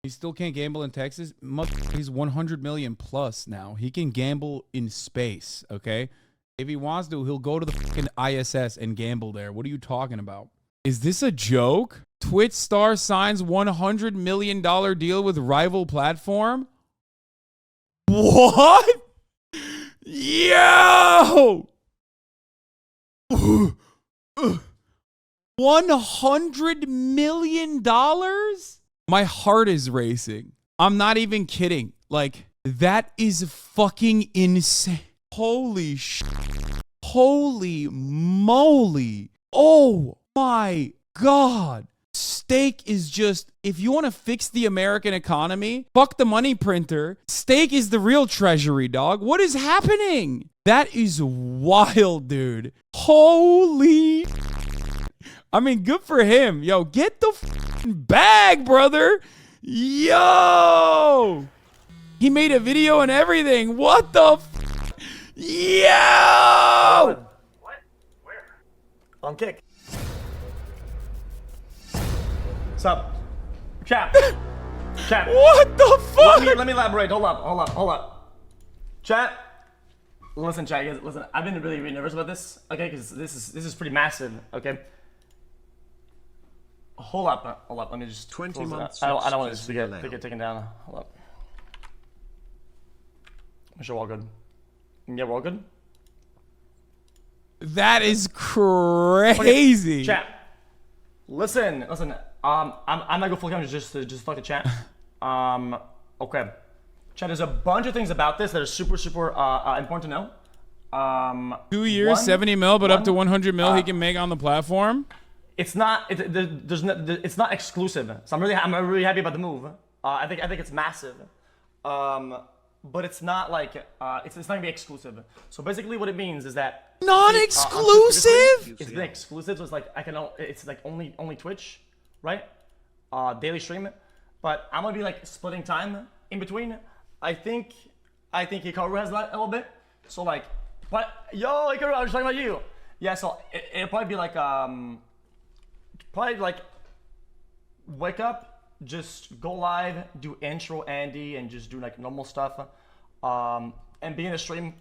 He still can't gamble in Texas. He's 100 million plus now. He can gamble in space, okay? If he wants to, he'll go to the fucking ISS and gamble there. What are you talking about? Is this a joke? Twitch star signs $100 million deal with rival platform? What? Yo! $100 million? My heart is racing. I'm not even kidding. Like, that is fucking insane. Holy shit. Holy moly. Oh my God. Steak is just, if you want to fix the American economy, fuck the money printer. Steak is the real treasury, dog. What is happening? That is wild, dude. Holy. I mean, good for him. Yo, get the bag, brother. Yo. He made a video and everything. What the Yo. What? Where? On Kick. What's up? Chap. Chap. What the fuck? Let me elaborate. Hold up. Chat. Listen, chat. Guys, listen. I've been really nervous about this. Okay, because this is pretty massive. Okay. Hold up. Let me just. 20 months. I don't want this to get taken down. Hold up. I'm sure we're all good. Yeah, we're all good. That is crazy. Okay, chat. Listen. I'm gonna go full camera just fuck the chat. Okay. Chat, there's a bunch of things about this that are super important to know. 2 years, 70 mil, but up to 100 mil he can make on the platform. It's not. It's not exclusive. So I'm really happy about the move. I think it's massive. But it's not like it's not gonna be exclusive. So basically, what it means is that non-exclusive. It's been exclusive, so it's like it's like only Twitch, right? Daily stream. But I'm gonna be like splitting time in between. I think Hikaru has that a little bit. So like, but yo, Hikaru, I was talking about you. Yeah, so it'll probably be like wake up. Just go live, do intro Andy, and just do like normal stuff, and be in a stream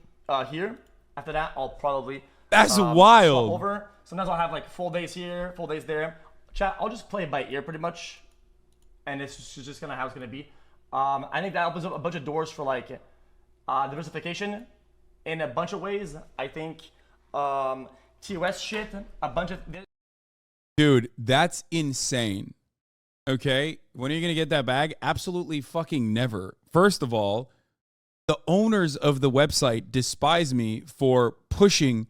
here. After that, I'll probably that's wild. Swap over. Sometimes I'll have like full days here, full days there. Chat, I'll just play it by ear pretty much, and it's just kind of how it's gonna be. I think that opens up a bunch of doors for like diversification in a bunch of ways. I think TOS shit, a bunch of. Dude, that's insane. Okay, when are you gonna get that bag? Absolutely fucking never. First of all, the owners of the website despise me for pushing,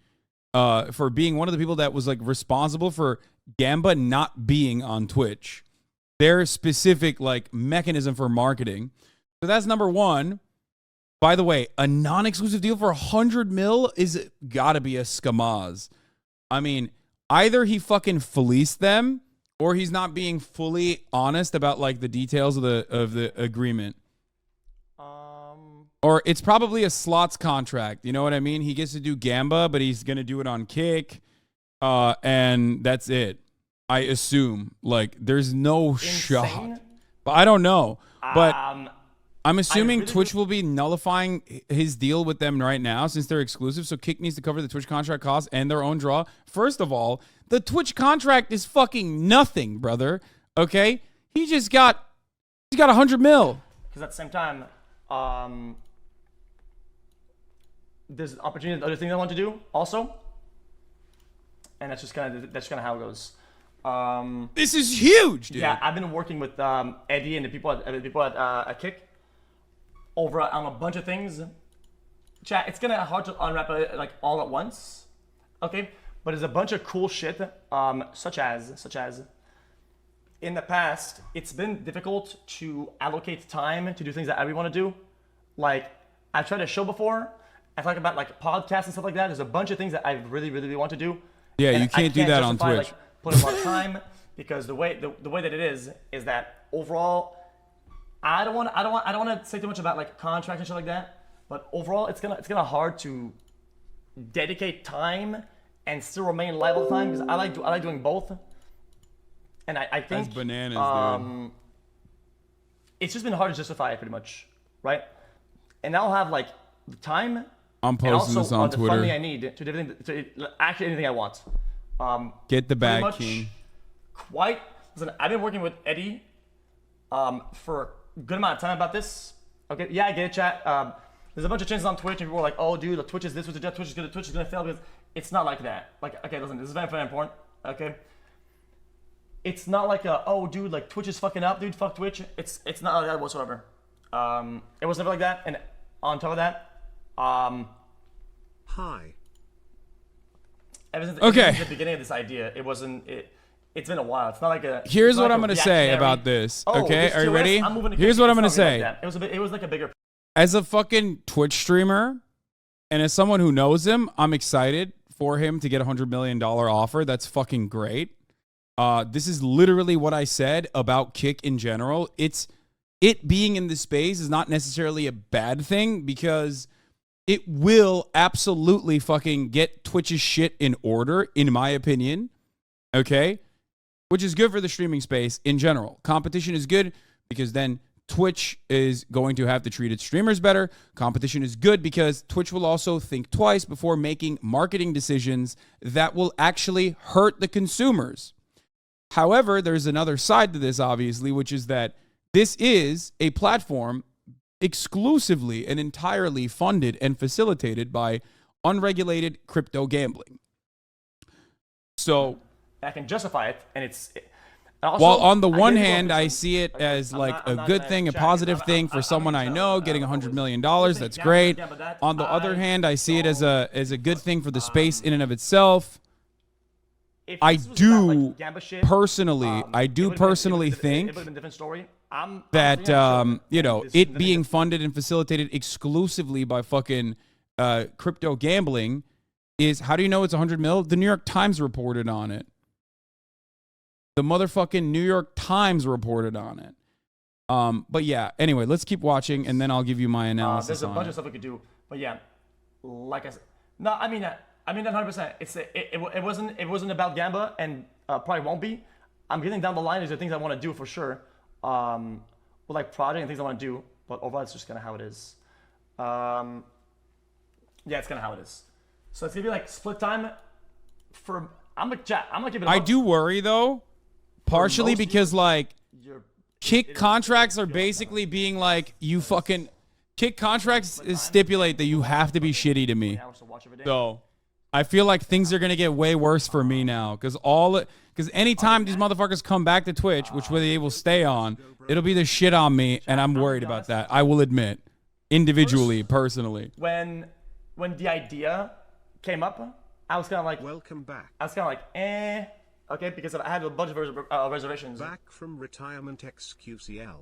for being one of the people that was like responsible for Gamba not being on Twitch. Their specific like mechanism for marketing. So that's number one. By the way, a non-exclusive deal for 100 mil is gotta be a scamaz. I mean, either he fucking fleeced them, or he's not being fully honest about like the details of the agreement. Or it's probably a slots contract. You know what I mean? He gets to do Gamba, but he's gonna do it on Kick, and that's it. I assume. Like, there's no shot. But I don't know. But I'm assuming Twitch will be nullifying his deal with them right now since they're exclusive. So Kick needs to cover the Twitch contract costs and their own draw. First of all, the Twitch contract is fucking nothing, brother. Okay? He's got 100 mil. Because at the same time, there's opportunity, other things I want to do also. And that's just kind of how it goes. This is huge, dude. Yeah, I've been working with Eddie and the people at Kick over on a bunch of things. Chat, it's gonna hard to unwrap it like all at once, okay? But there's a bunch of cool shit, such as in the past, it's been difficult to allocate time to do things that I really want to do. Like I've tried to show before, I talk about like podcasts and stuff like that. There's a bunch of things that I really want to do. Yeah, you can't do that on Twitch. Like, put a lot of time because the way that it is that overall, I don't want to say too much about like contracts and shit like that. But overall, it's gonna hard to dedicate time and still remain live all the time because I like doing both. And I think that's bananas, dude. it's just been hard to justify it pretty much, right? And I'll have like the time. I'm posting this on the Twitter. funding I need to actually anything I want. Get the bag, much King. Listen, I've been working with Eddie for a good amount of time about this. Okay, yeah, I get it, chat. There's a bunch of changes on Twitch, and people are like, "Oh, dude, the Twitch is this, Twitch is gonna fail," because it's not like that. Like, okay, listen, this is very, very important. Okay, it's not like oh, dude, like Twitch is fucking up, dude. Fuck Twitch. It's not like that whatsoever. It was never like that. And on top of that, Hi. ever since Okay. the beginning of this idea, it wasn't. It's been a while. It's not like a. Here's it's not what like I'm a gonna say reactionary, about this. "Oh, Okay, this are you TOS, ready? I'm moving to Here's Kick." what I'm It's gonna not really say. like that. It was like a bigger. As a fucking Twitch streamer, and as someone who knows him, I'm excited for him to get a $100 million offer. That's fucking great. This is literally what I said about Kick in general. It being in this space is not necessarily a bad thing because it will absolutely fucking get Twitch's shit in order, in my opinion. Okay? Which is good for the streaming space in general. Competition is good because then Twitch is going to have to treat its streamers better. Competition is good because Twitch will also think twice before making marketing decisions that will actually hurt the consumers. However, there's another side to this, obviously, which is that this is a platform exclusively and entirely funded and facilitated by unregulated crypto gambling. So, I can justify it, and also, while on the I one get it hand, going I through see it some- as I'm like not- I'm a not good gonna thing, a chat, positive I'm- thing for I'm someone I gonna know tell, getting $100 always. million. Listen, That's gamble, great. gamble that, On the other I hand, I see it as a good thing for the space in and of if itself. this I was about, do like, Gamba shit, personally, I it do would've been- personally it would've think been a different story. I'm that pretty sure you know, this- it the being nigga- funded and facilitated exclusively by fucking crypto gambling is, how do you know it's 100 mil? The New York Times reported on it. The motherfucking New York Times reported on it. But yeah, anyway, let's keep watching and then I'll give you my analysis there's a on bunch it. of stuff we could do, but yeah, like I said, no, I mean that 100%. It wasn't about Gamba, and probably won't be. I'm getting down the line. There's the things I want to do for sure, with like project and things I want to do. But overall, it's just kind of how it is. Yeah, it's kind of how it is. So it's gonna be like split time. I'm gonna give it. I do worry though, partially most because like You're, kick contracts are basically being like, you fucking kick contracts stipulate that you have to be shitty to me. hours to watch every day. So I feel like things are gonna get way worse for me now because anytime these motherfuckers come back to Twitch, which they will stay on, it'll be the shit on me, and I'm worried about that. I will admit, individually, personally. When the idea came up, I was kind of like, Welcome back. okay, because I had a bunch of reservations. Back from retirement xQcl.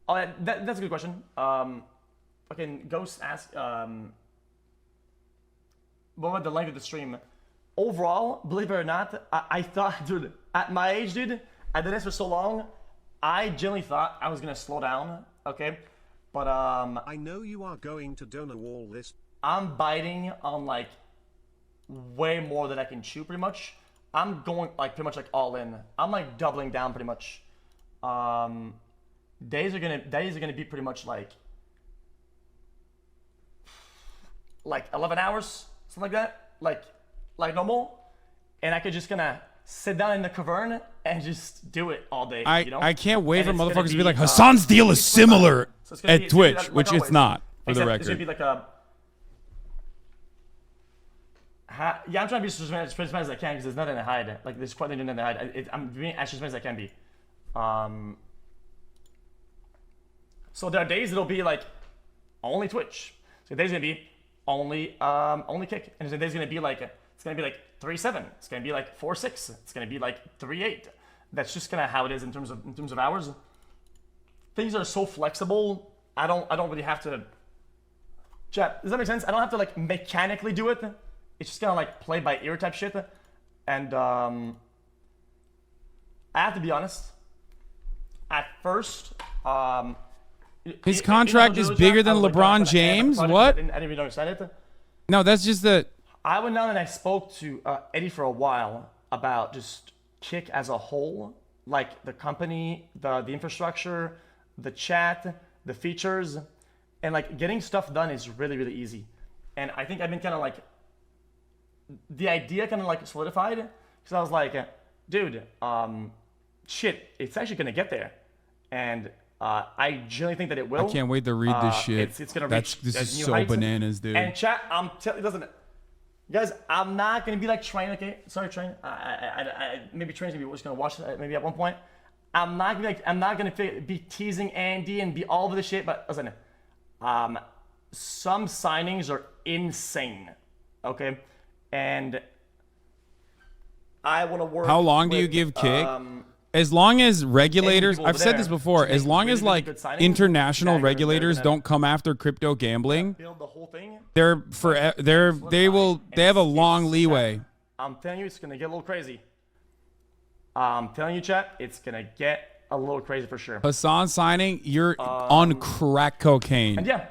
Oh, that's a good question. Okay, Ghost asked, what about the length of the stream? Overall, believe it or not, I thought, dude, at my age, dude, I did this for so long, I genuinely thought I was gonna slow down, okay? But I know you are going to donor all this. I'm biting on like way more than I can chew, pretty much. I'm going like pretty much like all in. I'm like doubling down pretty much. Days are gonna be pretty much like 11 hours, something like that, like normal, and I could just gonna sit down in the cavern and just do it all day. I you know? can't wait And for it's gonna motherfuckers to be like, uh, Hassan's deal is similar So it's gonna be at Twitch, like which it's always. not, for the Except It's gonna record. be like a. Yeah, I'm trying to be as transparent as I can because there's nothing to hide. Like there's quite nothing to hide. I'm being as transparent as I can be. So there are days it'll be like only Twitch. So days gonna be only Kick, and there's days gonna be like 3-7. It's gonna be like 4-6. It's gonna be like 3-8. That's just kind of how it is in terms of hours. Things are so flexible. I don't really have to. Chat, does that make sense? I don't have to like mechanically do it. It's just kind of like play by ear type shit. And I have to be honest. At first, His contract is bigger than LeBron James? What? I didn't even understand it. No, that's just the. I went down and I spoke to Eddie for a while about just Kick as a whole, like the company, the infrastructure, the chat, the features, and like getting stuff done is really, really easy. And I think I've been kind of like, the idea kind of like solidified because I was like, dude, shit, it's actually gonna get there, and I genuinely think that it will. I can't wait to read this shit. It's gonna This reach is new so heights. bananas, dude. And chat, I'm telling, listen, guys, I'm not gonna be like Train. Okay, sorry, Train. Maybe Train's gonna be just gonna watch it maybe at one point. I'm not gonna be teasing Andy and be all over the shit. But listen, some signings are insane. Okay, and I want to work. How long do you give Kick? As long as regulators, I've said this before, as long as like international regulators don't come after crypto gambling, build the whole thing. they have a long leeway. I'm telling you, it's gonna get a little crazy. I'm telling you, chat, it's gonna get a little crazy for sure. Hasan signing, you're on crack cocaine. And yeah,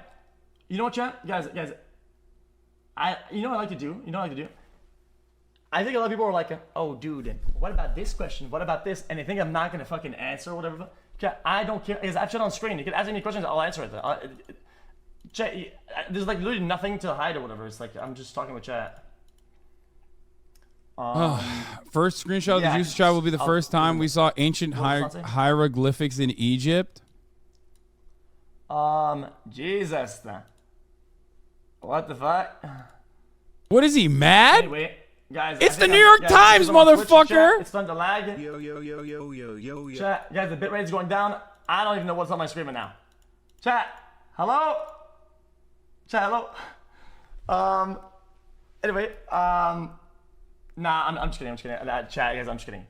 you know what, chat, guys, you know what I like to do. I think a lot of people are like, oh, dude, what about this question? What about this? And they think I'm not going to fucking answer or whatever. Chat, I don't care. Because I've shit on screen. You can ask me any questions, I'll answer it. Chat, there's like literally nothing to hide or whatever. It's like, I'm just talking with chat. First screenshot of the juice shot will be the first time we saw ancient hieroglyphics in Egypt. Jesus. What the fuck? What is he, mad? Anyway. Guys, it's the New York Times, motherfucker! It's starting to lag. Yo. Chat, guys, the bit is going down. I don't even know what's on my screen right now. Chat, hello? Chat, hello? Anyway, nah, I'm just kidding. Chat, guys, I'm just kidding.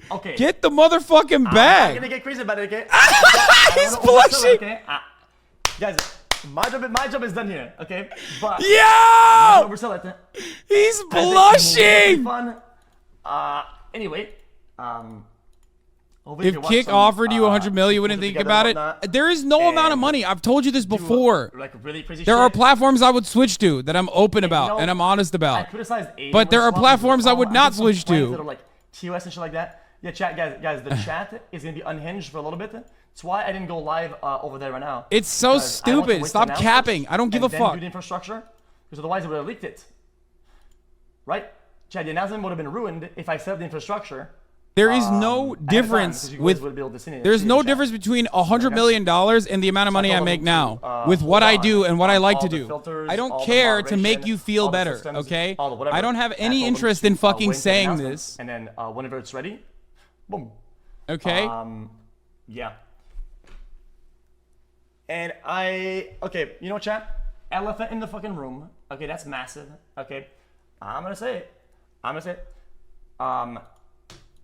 Okay. Get the motherfucking bag! I'm not gonna get crazy about it, okay? He's blushing! Okay? Guys, my job is done here, okay? But yo! Oversell it. He's blushing! Fun. Anyway, if Kick offered you 100 million, you wouldn't think about it. There is no amount of money. I've told you this before. Like really crazy there are platforms I would switch to that I'm open about and I'm honest about. But there are platforms I would not switch to. That are like TOS and shit like that. Yeah, chat, guys, the chat is gonna be unhinged for a little bit. That's why I didn't go live over there right now. It's so stupid. Stop capping. I don't give a fuck. Do the infrastructure, because otherwise it would have leaked it. Right? Chat, the announcement would have been ruined if I set up the infrastructure. There is no difference with. There's no difference between $100 million and the amount of money I make now with what I do and what I like to do. I don't care to make you feel better, okay? I don't have any interest in fucking saying this. And then whenever it's ready, boom. Okay. Yeah. And okay, you know what, chat? Elephant in the fucking room. Okay, that's massive. Okay, I'm gonna say it.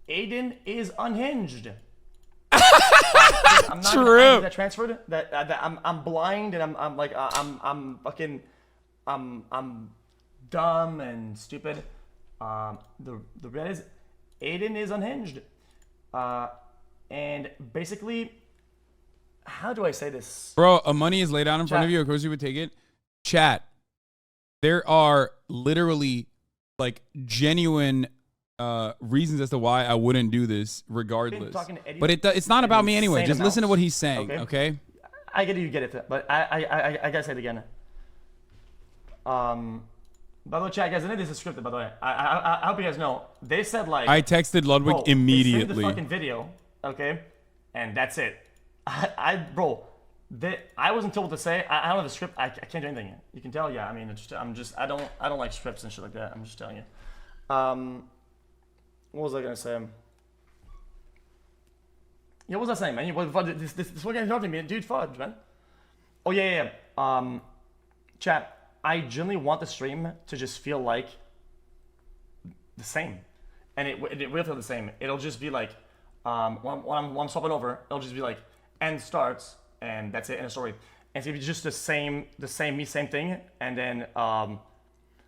Aiden is unhinged. I'm not True. That transferred. That I'm blind and I'm fucking I'm dumb and stupid. The red is Aiden is unhinged. And basically, how do I say this? Bro, money is laid out in front of you. Of course you would take it. Chat. There are literally like genuine reasons as to why I wouldn't do this regardless. But it's not about me anyway. Just listen to what he's saying, okay? I get it, you get it. But I gotta say it again. By the way, chat, guys, I know this is scripted, by the way. I hope you guys know. They said like... I texted Ludwig immediately. They sent the fucking video, okay? And that's it. I wasn't told what to say. I don't have a script. I can't do anything. You can tell, yeah. I mean, I don't like scripts and shit like that. I'm just telling you. What was I gonna say? Yeah, what was I saying, man? This one guy's talking to me, dude. Fudge, man. Oh yeah. Chat. I genuinely want the stream to just feel like the same, and it will feel the same. It'll just be like when I'm swapping over, it'll just be like end starts, and that's it in a story. And it's just the same thing, and then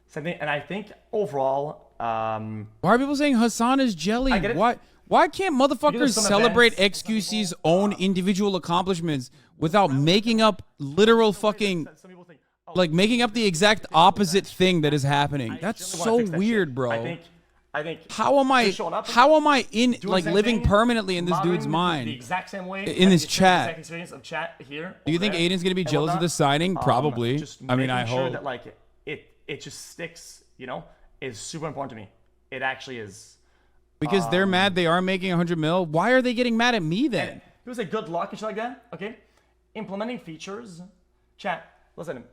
same thing. And I think overall, why are people saying Hasan is jelly? Why can't motherfuckers celebrate xQc's own individual accomplishments without making up literal fucking, like making up the exact opposite thing that is happening? That's so weird, bro. I think I think How am I? just showing up, How am I in doing the like same living thing, permanently in this dude's moderating mind? the exact same way In this the chat. exact experience of chat here. Do you over think there, Aiden's gonna be and jealous of whatnot. the signing? Probably. Just I mean, I making sure hope. that like it just sticks. You know, is super important to me. It actually is. Because they're mad they are making 100 mil. Why are they getting mad at me then? And it was a good luck and shit like that. Okay, implementing features. Chat. Listen.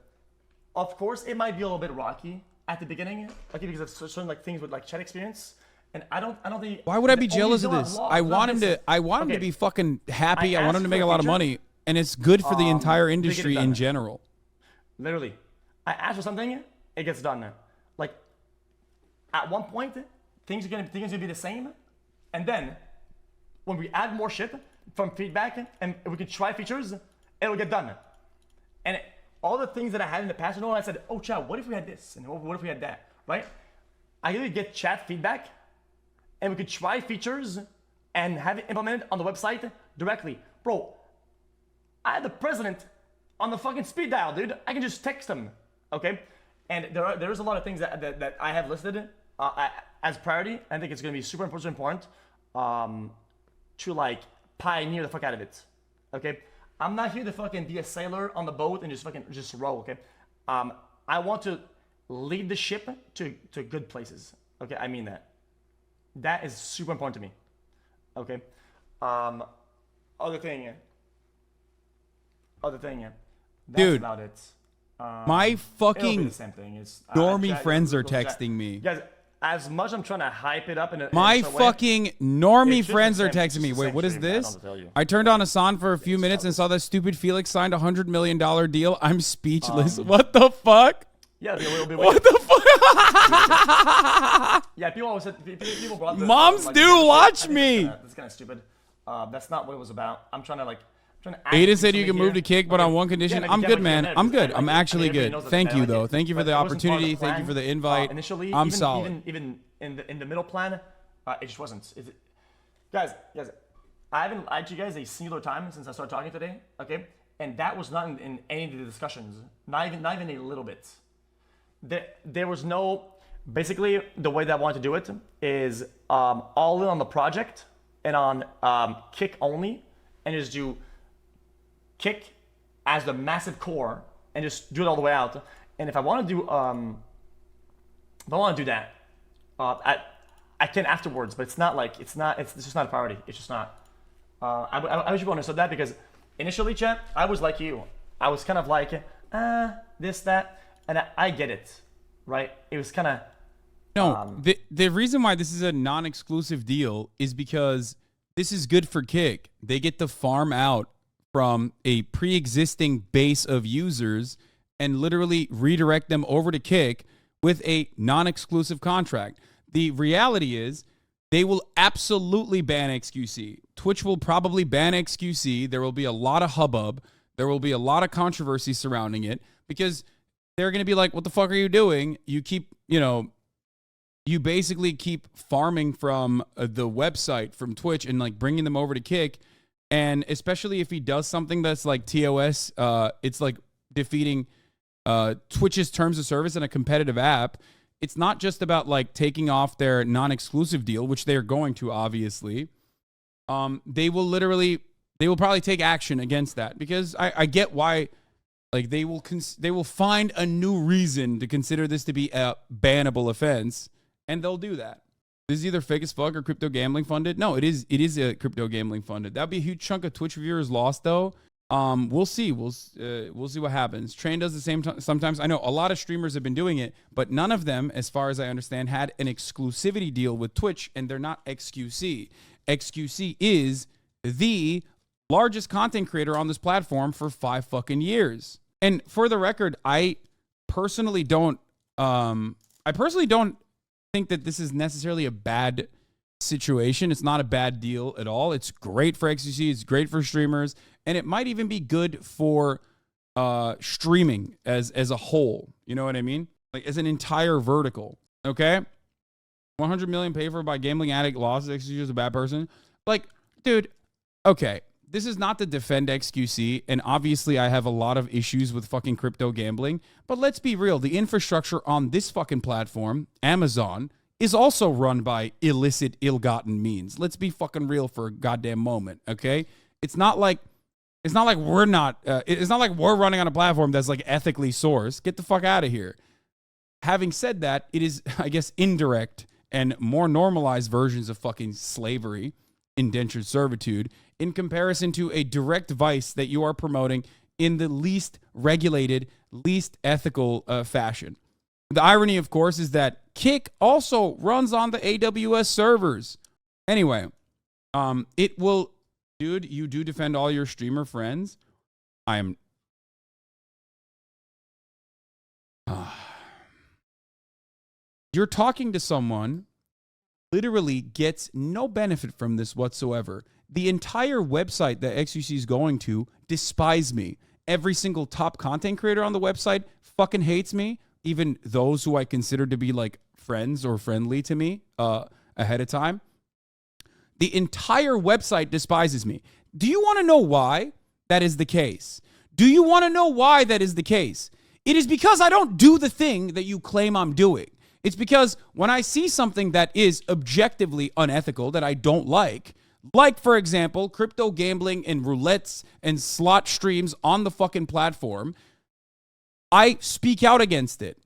Of course, it might be a little bit rocky at the beginning, okay, because of certain like things with like chat experience. And I don't think. Why would I be jealous of this? I want him to be fucking happy. I want him to make a lot of money, and it's good for the entire industry in general. Literally, I ask for something, it gets done. Like at one point, things are gonna be the same, and then when we add more shit from feedback and we can try features, it'll get done. And all the things that I had in the past, you know, I said, oh, chat, what if we had this? And what if we had that, right? I either get chat feedback and we could try features and have it implemented on the website directly. Bro, I had the president on the fucking speed dial, dude. I can just text him, okay? And there's a lot of things that I have listed as priority. I think it's gonna be super important to like pioneer the fuck out of it, okay? I'm not here to fucking be a sailor on the boat and just row, okay? I want to lead the ship to good places, okay? I mean that. That is super important to me, okay? Other thing, that's dude, about it. my fucking the same thing. normie friends are texting me. Guys, as much I'm trying to hype it up My fucking normie it's just friends the are same- texting me. it's the Wait, same what is stream, man, I don't this? know what to tell you. I turned on Hasan for a few minutes and saw that stupid Felix signed a $100 million deal. I'm speechless. What the fuck? Yeah, it'll be What the fuck? Yeah, people always said people brought this. Moms like, do watch I think me. That's kind of stupid. That's not what it was about. I'm trying to Aiden said you can move to kick, but on one condition. I'm good, man. I'm good. I'm actually good. Thank you, though. Thank you for the opportunity. Thank you for the invite. Initially, I'm solid. Even in the middle plan, it just wasn't. Guys, I haven't lied to you guys a singular time since I started talking today. Okay, and that was not in any of the discussions. Not even a little bit. There was no. Basically, the way that I wanted to do it is all in on the project and on kick only, and just do kick as the massive core and just do it all the way out. And if I want to do that, I can afterwards. But it's not like it's just not a priority. It's just not. I wish people understood that, because initially, chat, I was like you. I was kind of like this, that, and I get it, right? It was kind of. No, the reason why this is a non-exclusive deal is because this is good for Kick. They get to farm out from a pre-existing base of users and literally redirect them over to Kick with a non-exclusive contract. The reality is they will absolutely ban xQc. Twitch will probably ban xQc. There will be a lot of hubbub. There will be a lot of controversy surrounding it, because they're going to be like, what the fuck are you doing? You keep, you basically keep farming from the website, from Twitch, and like bringing them over to Kick. And especially if he does something that's like TOS, it's like defeating Twitch's terms of service in a competitive app. It's not just about like taking off their non-exclusive deal, which they're going to, obviously. They will probably take action against that, because I get why. Like they will find a new reason to consider this to be a bannable offense, and they'll do that. This is either fake as fuck or crypto gambling funded. No, it is a crypto gambling funded. That'd be a huge chunk of Twitch viewers lost, though. We'll see. We'll see what happens. Train does the same sometimes. I know a lot of streamers have been doing it, but none of them, as far as I understand, had an exclusivity deal with Twitch, and they're not xQc. xQc is the largest content creator on this platform for 5 fucking years. And for the record, I personally don't think that this is necessarily a bad situation. It's not a bad deal at all. It's great for xQc. It's great for streamers, and it might even be good for streaming as a whole. You know what I mean? Like as an entire vertical. Okay, 100 million paid for by gambling addict losses. xQc is a bad person. Like, dude. Okay. This is not to defend xQc, and obviously I have a lot of issues with fucking crypto gambling, but let's be real. The infrastructure on this fucking platform, Amazon, is also run by illicit, ill-gotten means. Let's be fucking real for a goddamn moment, okay? It's not like we're running on a platform that's like ethically sourced. Get the fuck out of here. Having said that, it is, I guess, indirect and more normalized versions of fucking slavery, indentured servitude, in comparison to a direct vice that you are promoting in the least regulated, least ethical fashion. The irony, of course, is that Kick also runs on the AWS servers. Anyway, it will, dude, you do defend all your streamer friends. You're talking to someone literally gets no benefit from this whatsoever. The entire website that xQc is going to despise me. Every single top content creator on the website fucking hates me. Even those who I consider to be like friends or friendly to me ahead of time. The entire website despises me. Do you want to know why that is the case? Do you want to know why that is the case? It is because I don't do the thing that you claim I'm doing. It's because when I see something that is objectively unethical that I don't like, for example, crypto gambling and roulettes and slot streams on the fucking platform, I speak out against it.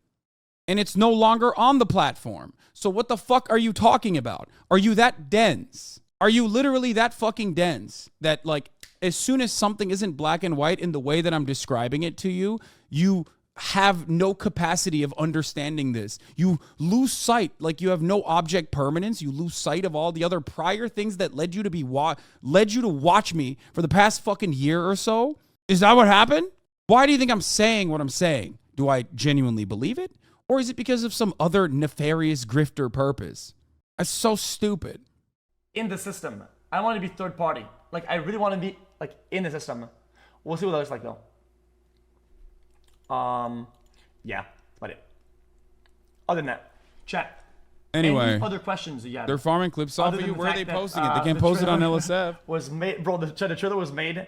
And it's no longer on the platform. So what the fuck are you talking about? Are you that dense? Are you literally that fucking dense that like as soon as something isn't black and white in the way that I'm describing it to you, you have no capacity of understanding this. You lose sight, like you have no object permanence. You lose sight of all the other prior things that led you to watch me for the past fucking year or so. Is that what happened? Why do you think I'm saying what I'm saying? Do I genuinely believe it? Or is it because of some other nefarious grifter purpose? That's so stupid. In the system, I want to be third party. Like I really want to be like in the system. We'll see what that looks like though. Yeah, that's about it. Other than that, chat. Anyway, any other questions you have? They're farming clips off of you. Where are they posting it? They can't post it on LSF. Was made, bro. The trailer was made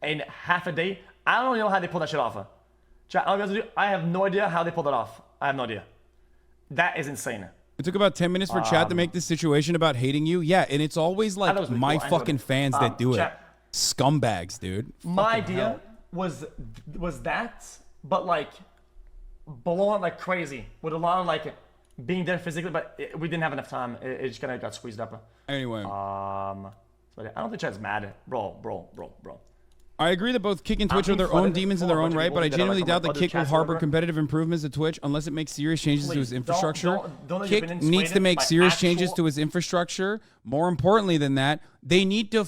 in half a day. I don't know how they pulled that shit off. Chat, I have no idea how they pulled it off. I have no idea. That is insane. It took about 10 minutes for chat to make this situation about hating you. Yeah, and it's always like my fucking fans that do it. Scumbags, dude. My idea was that, but like blowing like crazy with a lot of like being there physically, but we didn't have enough time. It just kind of got squeezed up. Anyway, I don't think chat's mad, bro. I agree that both Kick and Twitch are their own demons in their own right, but I genuinely doubt that Kick will harbor competitive improvements to Twitch unless it makes serious changes to its infrastructure. Kick needs to make serious changes to its infrastructure. More importantly than that, they need to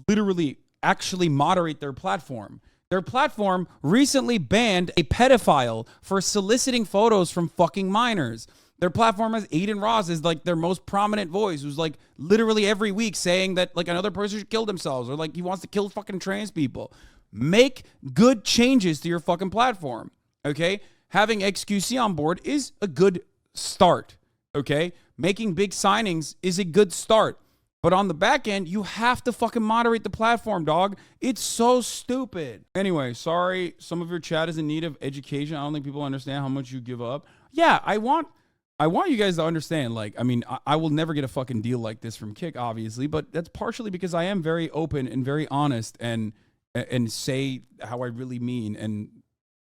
literally actually moderate their platform. Their platform recently banned a pedophile for soliciting photos from fucking minors. Their platform has Aiden Ross as like their most prominent voice, who's like literally every week saying that like another person should kill themselves or like he wants to kill fucking trans people. Make good changes to your fucking platform, okay? Having xQc on board is a good start, okay? Making big signings is a good start. But on the back end, you have to fucking moderate the platform, dog. It's so stupid. Anyway, sorry, some of your chat is in need of education. I don't think people understand how much you give up. Yeah, I want you guys to understand, like, I mean, I will never get a fucking deal like this from Kick, obviously, but that's partially because I am very open and very honest and say how I really mean and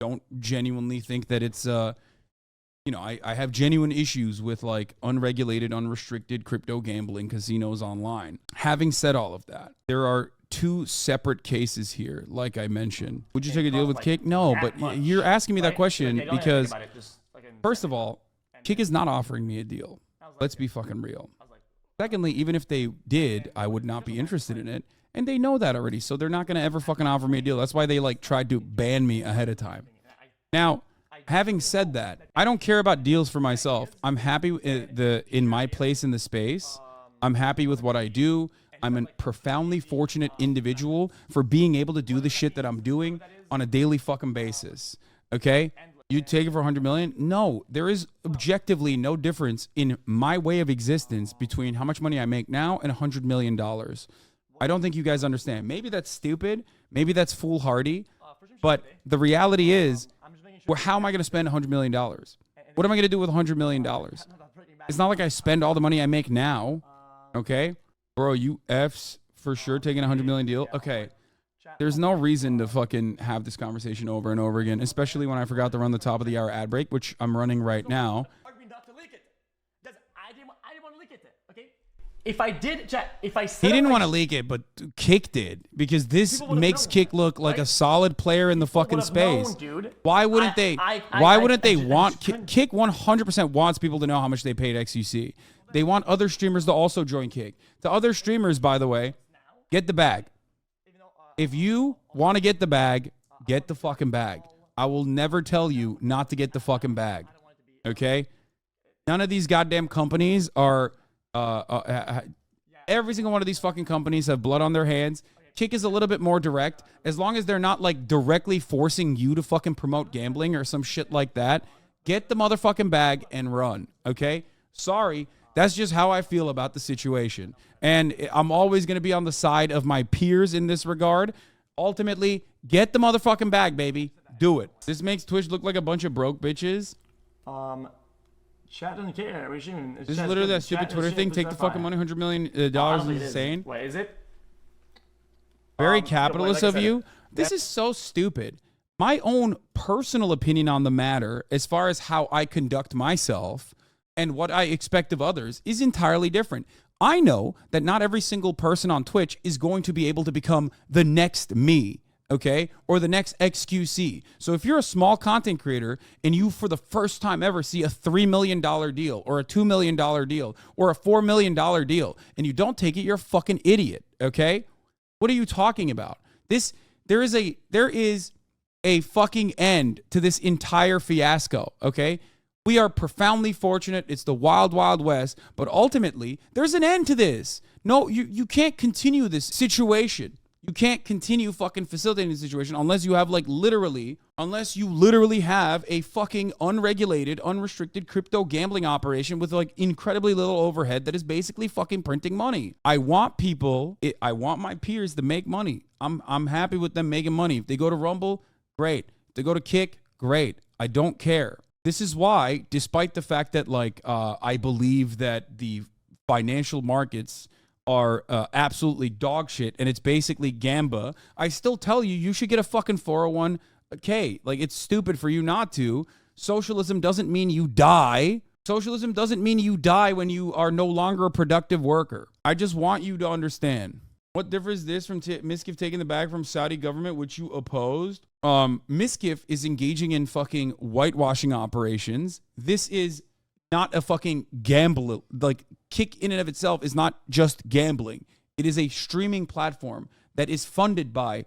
don't genuinely think that it's, I have genuine issues with, like, unregulated, unrestricted crypto gambling casinos online. Having said all of that, there are two separate cases here, like I mentioned. Would you take a deal with Kick? No, but you're asking me that question because, first of all, Kick is not offering me a deal. Let's be fucking real. Secondly, even if they did, I would not be interested in it. And they know that already, so they're not going to ever fucking offer me a deal. That's why they like tried to ban me ahead of time. Now, having said that, I don't care about deals for myself. I'm happy in my place in the space. I'm happy with what I do. I'm a profoundly fortunate individual for being able to do the shit that I'm doing on a daily fucking basis. Okay? You take it for 100 million? No, there is objectively no difference in my way of existence between how much money I make now and $100 million. I don't think you guys understand. Maybe that's stupid. Maybe that's foolhardy. But the reality is, well, how am I going to spend $100 million? What am I going to do with $100 million? It's not like I spend all the money I make now. Okay? Bro, you F's for sure taking a $100 million deal. Okay. There's no reason to fucking have this conversation over and over again, especially when I forgot to run the top of the hour ad break, which I'm running right now. I didn't want to leak it. Okay? If I did, chat, if I said He didn't want to leak it, but Kick did, because this makes Kick look like a solid player in the fucking space. Why wouldn't they? Why wouldn't they want Kick? 100% wants people to know how much they paid xQc. They want other streamers to also join Kick. To other streamers, by the way, get the bag. If you want to get the bag, get the fucking bag. I will never tell you not to get the fucking bag. Okay? None of these goddamn companies are. Every single one of these fucking companies have blood on their hands. Kick is a little bit more direct. As long as they're not like directly forcing you to fucking promote gambling or some shit like that, get the motherfucking bag and run. Okay? Sorry. That's just how I feel about the situation. And I'm always going to be on the side of my peers in this regard. Ultimately, get the motherfucking bag, baby. Do it. This makes Twitch look like a bunch of broke bitches. Chat doesn't care. This is literally that stupid Twitter thing. Take the fucking money. $100 million is insane. Wait, is it? Very capitalist of you. This is so stupid. My own personal opinion on the matter, as far as how I conduct myself and what I expect of others, is entirely different. I know that not every single person on Twitch is going to be able to become the next me, okay? Or the next xQc. So if you're a small content creator and you, for the first time ever, see a $3 million deal or a $2 million deal or a $4 million deal and you don't take it, you're a fucking idiot, okay? What are you talking about? There is a fucking end to this entire fiasco, okay? We are profoundly fortunate. It's the wild, wild west. But ultimately, there's an end to this. No, you can't continue this situation. You can't continue fucking facilitating the situation unless you have unless you literally have a fucking unregulated, unrestricted crypto gambling operation with like incredibly little overhead that is basically fucking printing money. I want my peers to make money. I'm happy with them making money. If they go to Rumble, great. If they go to Kick, great. I don't care. This is why, despite the fact that I believe that the financial markets are absolutely dog shit and it's basically gamba, I still tell you should get a fucking 401k. Like, it's stupid for you not to. Socialism doesn't mean you die. Socialism doesn't mean you die when you are no longer a productive worker. I just want you to understand. What difference is this from Miskiff taking the bag from Saudi government, which you opposed? Miskiff is engaging in fucking whitewashing operations. This is not a fucking gamble. Like, Kick in and of itself is not just gambling. It is a streaming platform that is funded by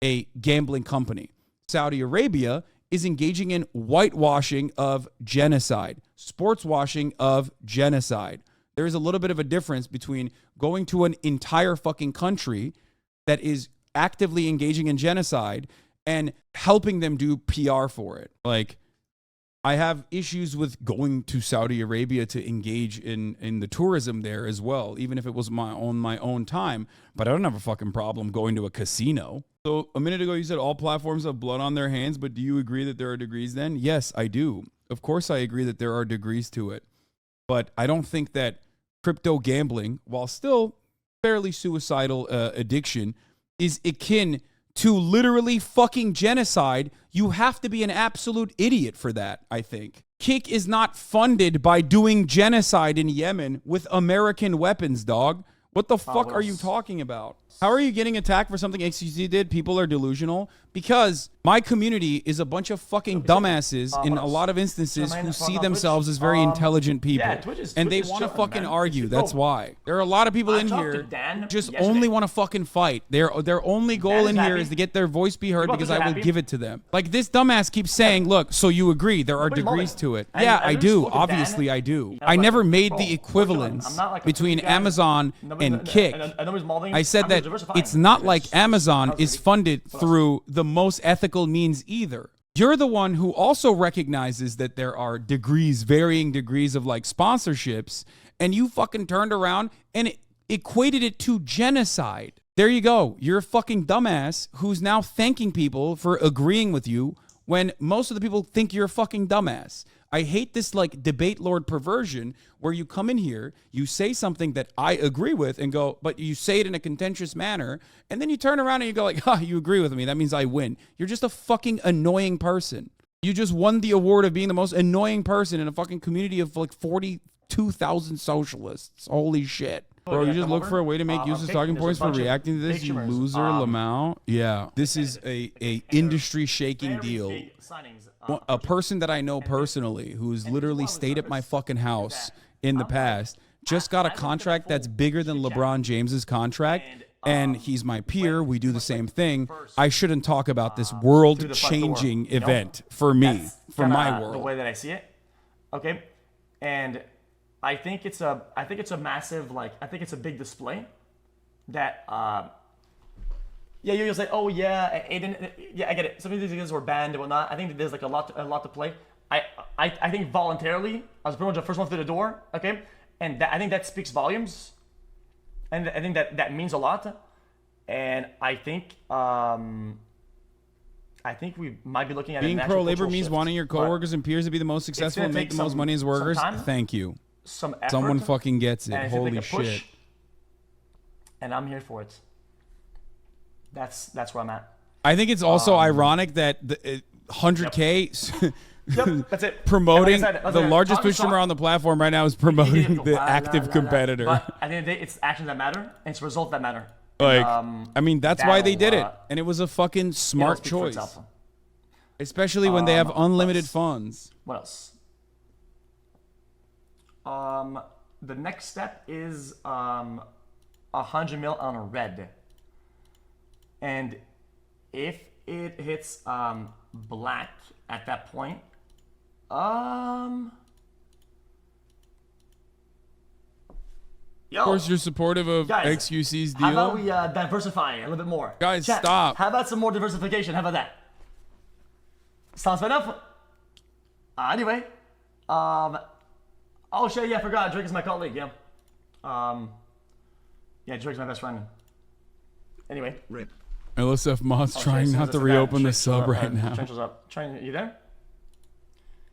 a gambling company. Saudi Arabia is engaging in whitewashing of genocide, sports washing of genocide. There is a little bit of a difference between going to an entire fucking country that is actively engaging in genocide and helping them do PR for it. Like, I have issues with going to Saudi Arabia to engage in the tourism there as well, even if it was my own time. But I don't have a fucking problem going to a casino. So a minute ago, you said all platforms have blood on their hands, but do you agree that there are degrees then? Yes, I do. Of course, I agree that there are degrees to it. But I don't think that crypto gambling, while still fairly suicidal addiction, is akin to literally fucking genocide. You have to be an absolute idiot for that, I think. Kick is not funded by doing genocide in Yemen with American weapons, dog. What the fuck are you talking about? How are you getting attacked for something xQc did? People are delusional. Because my community is a bunch of fucking dumbasses in a lot of instances who see themselves as very intelligent people. And they want to fucking argue. That's why. There are a lot of people in here just only want to fucking fight. Their only goal in here is to get their voice be heard because I will give it to them. Like, this dumbass keeps saying, look, so you agree there are degrees to it. Yeah, I do. Obviously, I do. I never made the equivalence between Amazon and Kick. I said that it's not like Amazon is funded through the most ethical means either. You're the one who also recognizes that there are degrees, varying degrees of like sponsorships, and you fucking turned around and equated it to genocide. There you go. You're a fucking dumbass who's now thanking people for agreeing with you when most of the people think you're a fucking dumbass. I hate this like debate lord perversion where you come in here, you say something that I agree with and go, but you say it in a contentious manner. And then you turn around and you go like, you agree with me. That means I win. You're just a fucking annoying person. You just won the award of being the most annoying person in a fucking community of like 42,000 socialists. Holy shit. Bro, you just look for a way to make useless talking points for reacting to this, you loser, Lamau. Yeah, this is a industry shaking deal. A person that I know personally who's literally stayed at my fucking house in the past just got a contract that's bigger than LeBron James's contract. And he's my peer. We do the same thing. I shouldn't talk about this world-changing event for me, for my world. The way that I see it, okay, and I think it's a massive, like, I think it's a big display that, yeah, you'll say, oh yeah, Aiden, yeah, I get it. Some of these guys were banned and whatnot. I think that there's like a lot to play. I think voluntarily, I was pretty much the first one through the door, okay, and I think that speaks volumes. And I think that means a lot, and I think we might be looking at being pro-labor means wanting your coworkers and peers to be the most successful and make the most money as workers. Thank you. Someone fucking gets it. Holy shit! And I'm here for it. That's where I'm at. I think it's also ironic that the 100K. Yep, that's it. Promoting like the largest Twitch streamer on the platform right now is promoting the active competitor. But at the end of the day, it's actions that matter, and it's results that matter. Like, I mean, that's why they did it, and it was a fucking smart choice. Especially when they have unlimited funds. What else? The next step is 100 mil on a red, and if it hits black at that point. Of course, you're supportive of guys, xQc's deal. How about we diversify a little bit more? Guys, Chat, stop. How about some more diversification? How about that? Sounds fair enough. Anyway, oh shit, yeah, I forgot. Drake is my colleague. Yeah, yeah, Drake's my best friend. Anyway. Rip. LSF Moss trying not to reopen the sub right now. You there?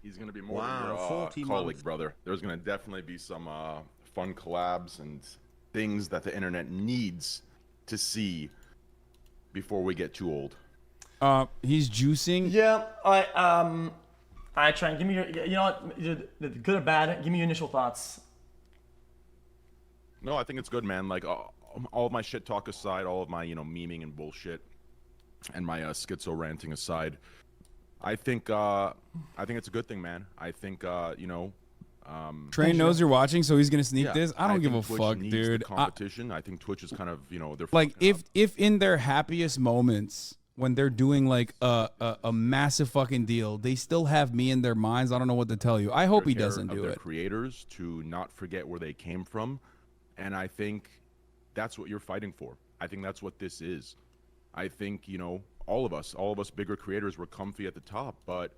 He's going to be more than your colleague, brother. There's going to definitely be some fun collabs and things that the internet needs to see before we get too old. He's juicing. Yeah, I try and give me your, you know what, good or bad, give me your initial thoughts. No, I think it's good, man. Like, all of my shit talk aside, all of my, memeing and bullshit and my schizo ranting aside, I think it's a good thing, man. I think, Train knows you're watching, so he's gonna sneak this. I don't give a Twitch fuck, needs dude. The competition. I think Twitch is kind of, they're like if in their happiest moments when they're doing like a massive fucking deal, they still have me in their minds. I don't know what to tell you. I hope he doesn't do it. Creators to not forget where they came from, and I think that's what you're fighting for. I think that's what this is. I think, all of us bigger creators were comfy at the top, but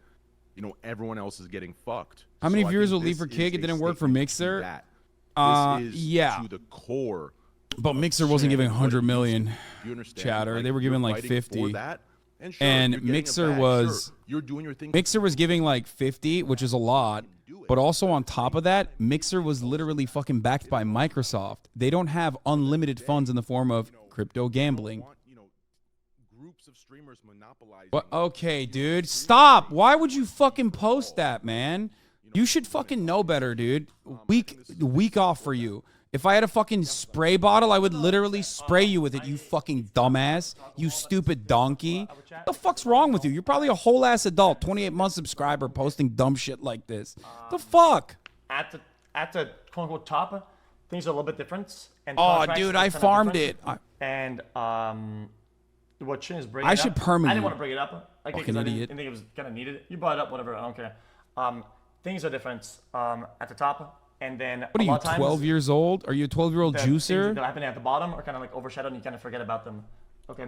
everyone else is getting fucked. How many viewers will leave for Kick? It didn't work for Mixer. Yeah. To the core. But Mixer wasn't giving 100 million. You understand? Chatter. They were giving like 50. And Mixer was you're doing your thing. Mixer was giving like 50, which is a lot. But also on top of that, Mixer was literally fucking backed by Microsoft. They don't have unlimited funds in the form of crypto gambling. Groups of streamers monopolizing. What? Okay, dude, stop. Why would you fucking post that, man? You should fucking know better, dude. Week off for you. If I had a fucking spray bottle, I would literally spray you with it, you fucking dumbass. You stupid donkey. What the fuck's wrong with you? You're probably a whole ass adult, 28-month subscriber posting dumb shit like this. The fuck? At the quote unquote top, things are a little bit different. And dude, I farmed it. And what Chin is bringing I should permanently. I didn't want to bring it up. Fucking idiot. I didn't think it was kind of needed. You brought it up, whatever. I don't care. Things are different at the top. And then what are you, 12 years old? Are you a 12-year-old juicer? Things that happen at the bottom are kind of like overshadowed, and you kind of forget about them. Okay,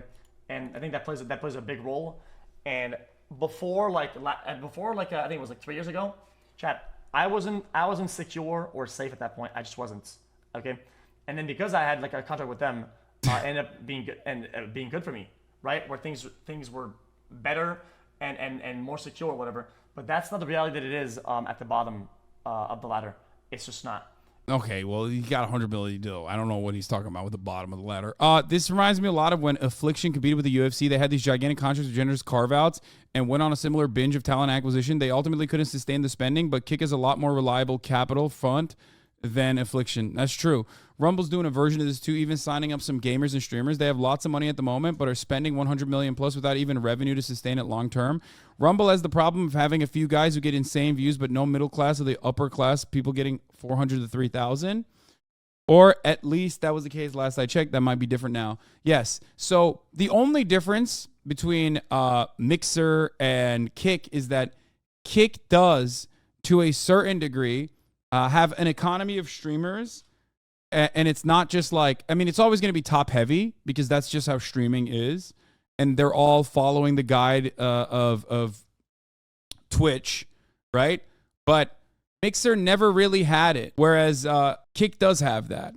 and I think that plays a big role. And before like I think it was like 3 years ago, chat. I wasn't secure or safe at that point. I just wasn't. Okay, and then because I had like a contract with them, ended up being good and being good for me, right? Where things were better and more secure or whatever. But that's not the reality that it is at the bottom of the ladder. It's just not. Okay, well, he got 100 million deal. I don't know what he's talking about with the bottom of the ladder. This reminds me a lot of when Affliction competed with the UFC. They had these gigantic contracts with generous carve-outs and went on a similar binge of talent acquisition. They ultimately couldn't sustain the spending, but Kick is a lot more reliable capital front than Affliction. That's true. Rumble's doing a version of this too, even signing up some gamers and streamers. They have lots of money at the moment, but are spending 100 million plus without even revenue to sustain it long term. Rumble has the problem of having a few guys who get insane views, but no middle class or the upper class people getting 400 to 3,000. Or at least that was the case last I checked. That might be different now. Yes. So the only difference between Mixer and Kick is that Kick does, to a certain degree, have an economy of streamers. And it's not just like, I mean, it's always going to be top heavy because that's just how streaming is. And they're all following the guide of Twitch, right? But Mixer never really had it, whereas Kick does have that.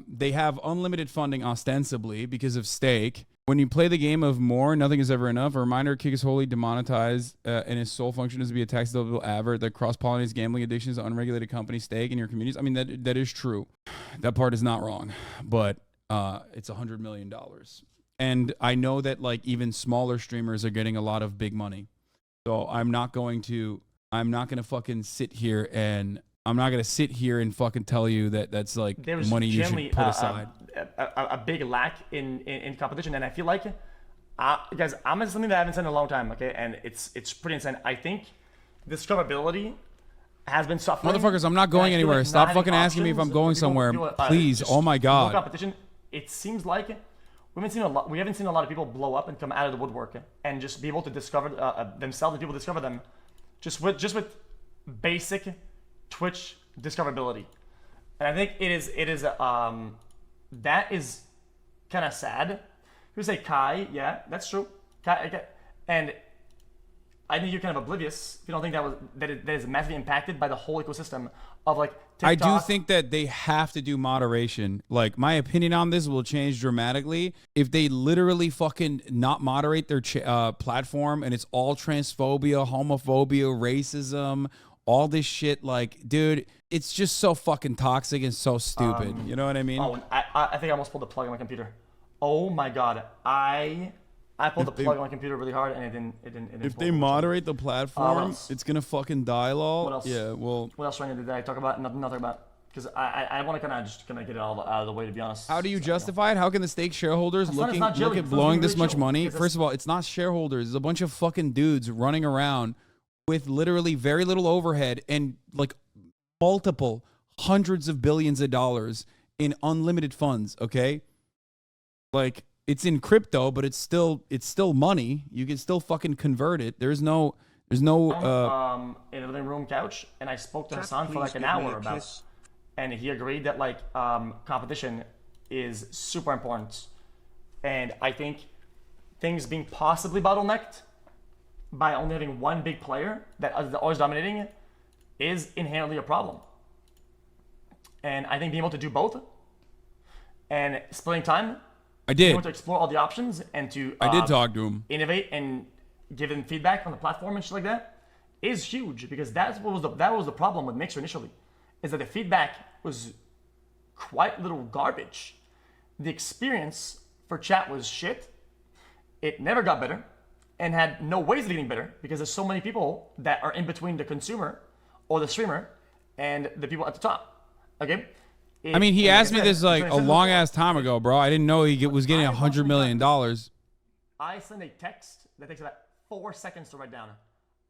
They have unlimited funding ostensibly because of stake. When you play the game of more, nothing is ever enough. A reminder, Kick is wholly demonetized, and its sole function is to be a tax-deductible advert that cross-pollinates gambling addictions to unregulated company stake in your communities. I mean, that is true. That part is not wrong, but it's $100 million. And I know that like even smaller streamers are getting a lot of big money. So I'm not going to fucking sit here and fucking tell you that that's like There's money you should put aside. A big lack in competition, and I feel like, guys, I'm gonna say something that I haven't said in a long time, okay? And it's pretty insane. I think discoverability has been suffering. Motherfuckers, I'm not going anywhere. Stop fucking asking me if I'm going somewhere. Please, oh my god. Competition. It seems like we haven't seen a lot of people blow up and come out of the woodwork and just be able to discover themselves, and people discover them just with basic Twitch discoverability. And I think it is that is kind of sad. You say Kai, yeah, that's true. Kai, and I think you're kind of oblivious if you don't think that is massively impacted by the whole ecosystem of like TikTok. I do think that they have to do moderation. Like, my opinion on this will change dramatically if they literally fucking not moderate their platform and it's all transphobia, homophobia, racism, all this shit. Like, dude, it's just so fucking toxic and so stupid. You know what I mean? Oh, I think I almost pulled the plug on my computer. Oh my god, I pulled the plug on my computer really hard and it didn't. If they moderate the platform, it's gonna fucking die, lol. What else? Yeah, well. What else did I talk about? Nothing about. Because I want to kind of get it all out of the way, to be honest. How do you justify it? How can the stake shareholders look at blowing this much money? First of all, it's not shareholders. It's a bunch of fucking dudes running around with literally very little overhead and like multiple hundreds of billions of dollars in unlimited funds. Okay, like it's in crypto, but it's still money. You can still fucking convert it. There's no in a living room couch, and I spoke to Hasan for like an hour about, and he agreed that like competition is super important, and I think things being possibly bottlenecked by only having one big player that is always dominating is inherently a problem. And I think being able to do both and splitting time, I did. To explore all the options and to I did talk to him, innovate and give them feedback on the platform and shit like that is huge, because that was the problem with Mixer initially, is that the feedback was quite little garbage. The experience for chat was shit. It never got better and had no ways of getting better because there's so many people that are in between the consumer or the streamer and the people at the top. Okay. I mean, he asked me this like a long ass time ago, bro. I didn't know he was getting $100 million. I send a text that takes about 4 seconds to write down.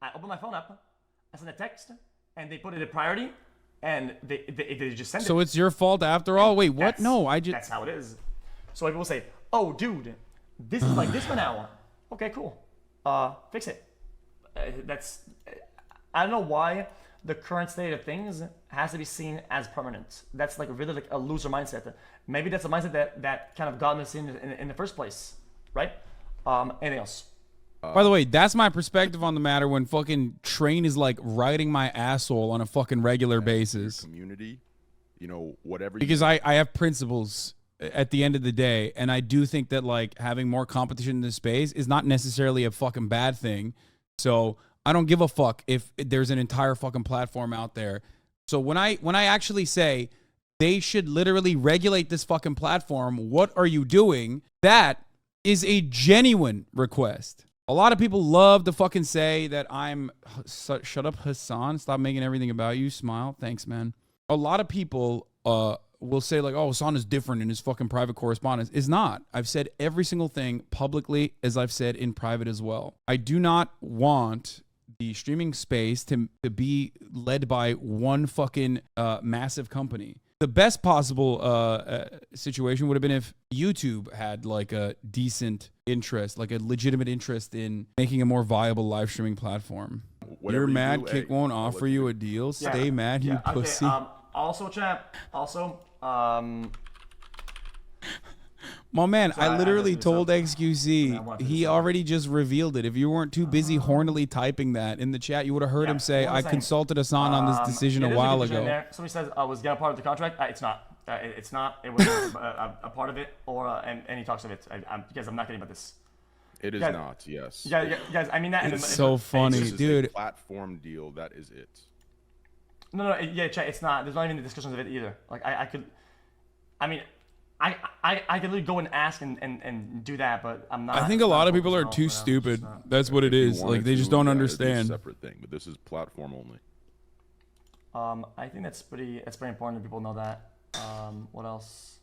I open my phone up, I send a text, and they put it in priority, and they just send it. So it's your fault after all? Wait, what? No, That's how it is. So people say, oh, dude, this is like this for now. Okay, cool. Fix it. I don't know why the current state of things has to be seen as permanent. That's like really like a loser mindset. Maybe that's a mindset that kind of got us in the first place, right? Anything else? By the way, that's my perspective on the matter when fucking Train is like riding my asshole on a fucking regular basis. Community, you know, whatever. Because I have principles at the end of the day, and I do think that like having more competition in this space is not necessarily a fucking bad thing. So I don't give a fuck if there's an entire fucking platform out there. So when I actually say they should literally regulate this fucking platform, what are you doing? That is a genuine request. A lot of people love to fucking say that I'm shut up, Hasan. Stop making everything about you. Smile. Thanks, man. A lot of people will say like, oh, Hasan is different in his fucking private correspondence. It's not. I've said every single thing publicly as I've said in private as well. I do not want the streaming space to be led by one fucking massive company. The best possible situation would have been if YouTube had like a decent interest, like a legitimate interest in making a more viable live streaming platform. Whatever You're you mad do, Kick hey, won't I'll offer let you a deal? Stay mad, you Okay, pussy. also, chat. Also, My man, Sorry, I I literally just told messed I xQc, wanted to he say. already just revealed it. If you weren't too busy hornily typing that in the chat, you would have heard him say, what was I I saying? consulted Hasan on this decision it a is while condition in ago. there. Somebody says, was Gab part of the contract? It's not. It's not. It was a part of it, or and he talks of it. Because I'm not kidding about this. It is Guys- not. Yes. Yeah, guys. I mean that. It's so funny, This is dude. a platform deal. That is it. No, yeah, chat. It's not. There's not even the discussions of it either. Like I could. I mean, I could literally go and ask and do that, but I'm not. I think a lot of people are too stupid. That's what it If you is. Like, wanted they just to, don't yeah, it'd be a understand. separate thing, but this is platform only. I think that's pretty important that people know that. What else?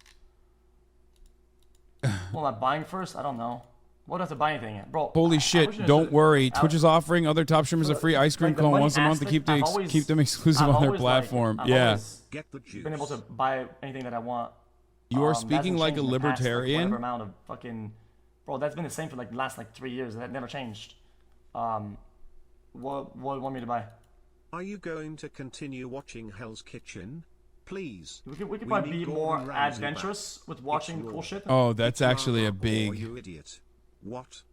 Well, not buying first. I don't know. What does to buy anything, bro? Holy shit, wish I don't should've- worry. I- Twitch is offering other top streamers a free ice cream like, the cone money once a month to aspect, keep them exclusive I've on their always, like, platform. I've Yeah. always Get the juice. been able to buy anything that I want. You are That speaking hasn't like a changed in the past, libertarian. whatever amount of fucking, bro, that's been the same for like the last 3 years. That never changed. What do you want me to buy? Are you going to continue watching Hell's Kitchen? Please. We could We probably need be Gordon more Ramsay back. adventurous with watching It's cool raw. shit. Oh, that's It's actually a Markup, or big. You idiot. What?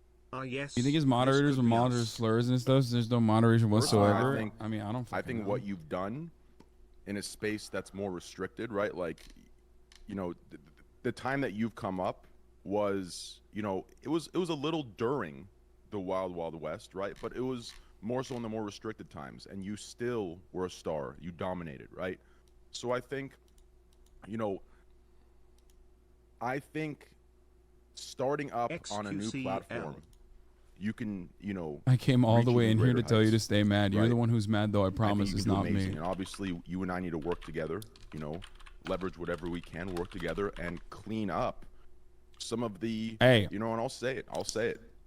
Yes. You think his this moderators could will be monitor us. slurs and stuff? There's no moderation whatsoever. think- I mean, I don't. I fucking think know. what you've done in a space that's more restricted, right? Like, you know, the time that you've come up was, you know, it was a little during the Wild Wild West, right? But it was more so in the more restricted times, and you still were a star. You dominated, right? So I think, you know, starting up on a new xQcl. platform, you can, you know, I came all reach the way even in here to greater tell you to heights, stay mad. You're right? the one who's mad, though. I I think promise you it's can do not amazing. me. And obviously, you and I need to work together, you know, leverage whatever we can, work together, and clean up some of the, Hey. you know, and I'll say it.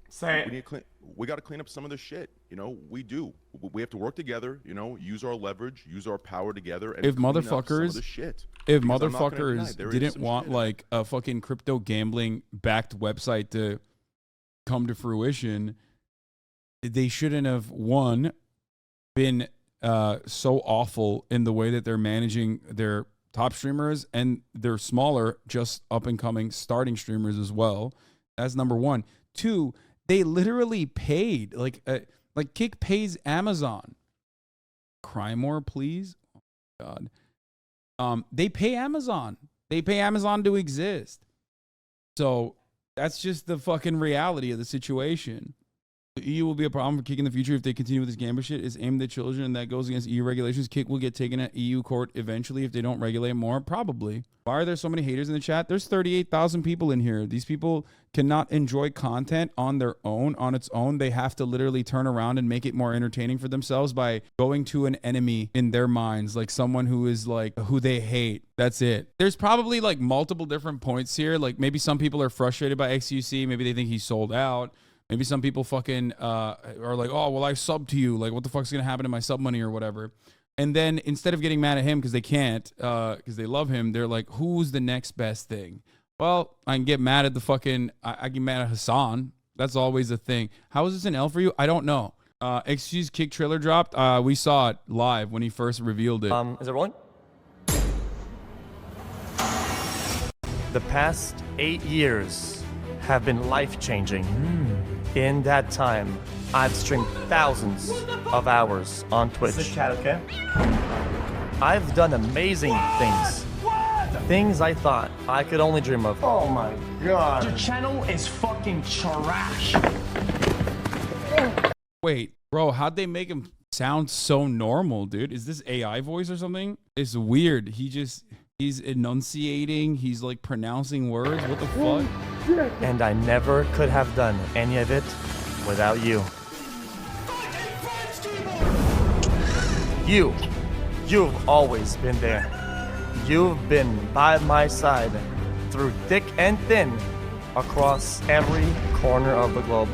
Say We need to clean. We got to clean up some of the shit. You know, we do. We have to work together. You know, use our leverage, use our power together, and If clean up some of motherfuckers- the shit. If Because I'm not gonna deny motherfuckers there is didn't some want shit. like a fucking crypto gambling backed website to come to fruition, they shouldn't have been so awful in the way that they're managing their top streamers and their smaller, just up and coming starting streamers as well. That's number one. Two, they literally paid like Kick pays Amazon. Cry more, please. Oh my God. They pay Amazon. They pay Amazon to exist. So that's just the fucking reality of the situation. The EU will be a problem for Kick in the future if they continue with this gambler shit. It's aimed at children and that goes against EU regulations. Kick will get taken at EU court eventually if they don't regulate more. Probably. Why are there so many haters in the chat? There's 38,000 people in here. These people cannot enjoy content on their own, on its own. They have to literally turn around and make it more entertaining for themselves by going to an enemy in their minds, like someone who is like, who they hate. That's it. There's probably like multiple different points here. Like maybe some people are frustrated by xQc. Maybe they think he's sold out. Maybe some people fucking are like, oh, well, I subbed to you. Like, what the fuck's going to happen to my sub money or whatever? And then instead of getting mad at him because they can't, because they love him, they're like, who's the next best thing? Well, I can get mad at the fucking, I get mad at Hasan. That's always a thing. How is this an L for you? I don't know. xQc's Kick trailer dropped. We saw it live when he first revealed it. Is it rolling? The past 8 years have been life-changing. In that time, I've streamed thousands of hours on Twitch. This is chat, okay? I've done amazing things. Things I thought I could only dream of. Oh my god. Your channel is fucking trash. Wait, Bro, how'd they make him sound so normal, dude? Is this AI voice or something? It's weird. He's enunciating. He's like pronouncing words. What the fuck? And I never could have done any of it without you. You've always been there. You've been by my side through thick and thin across every corner of the globe.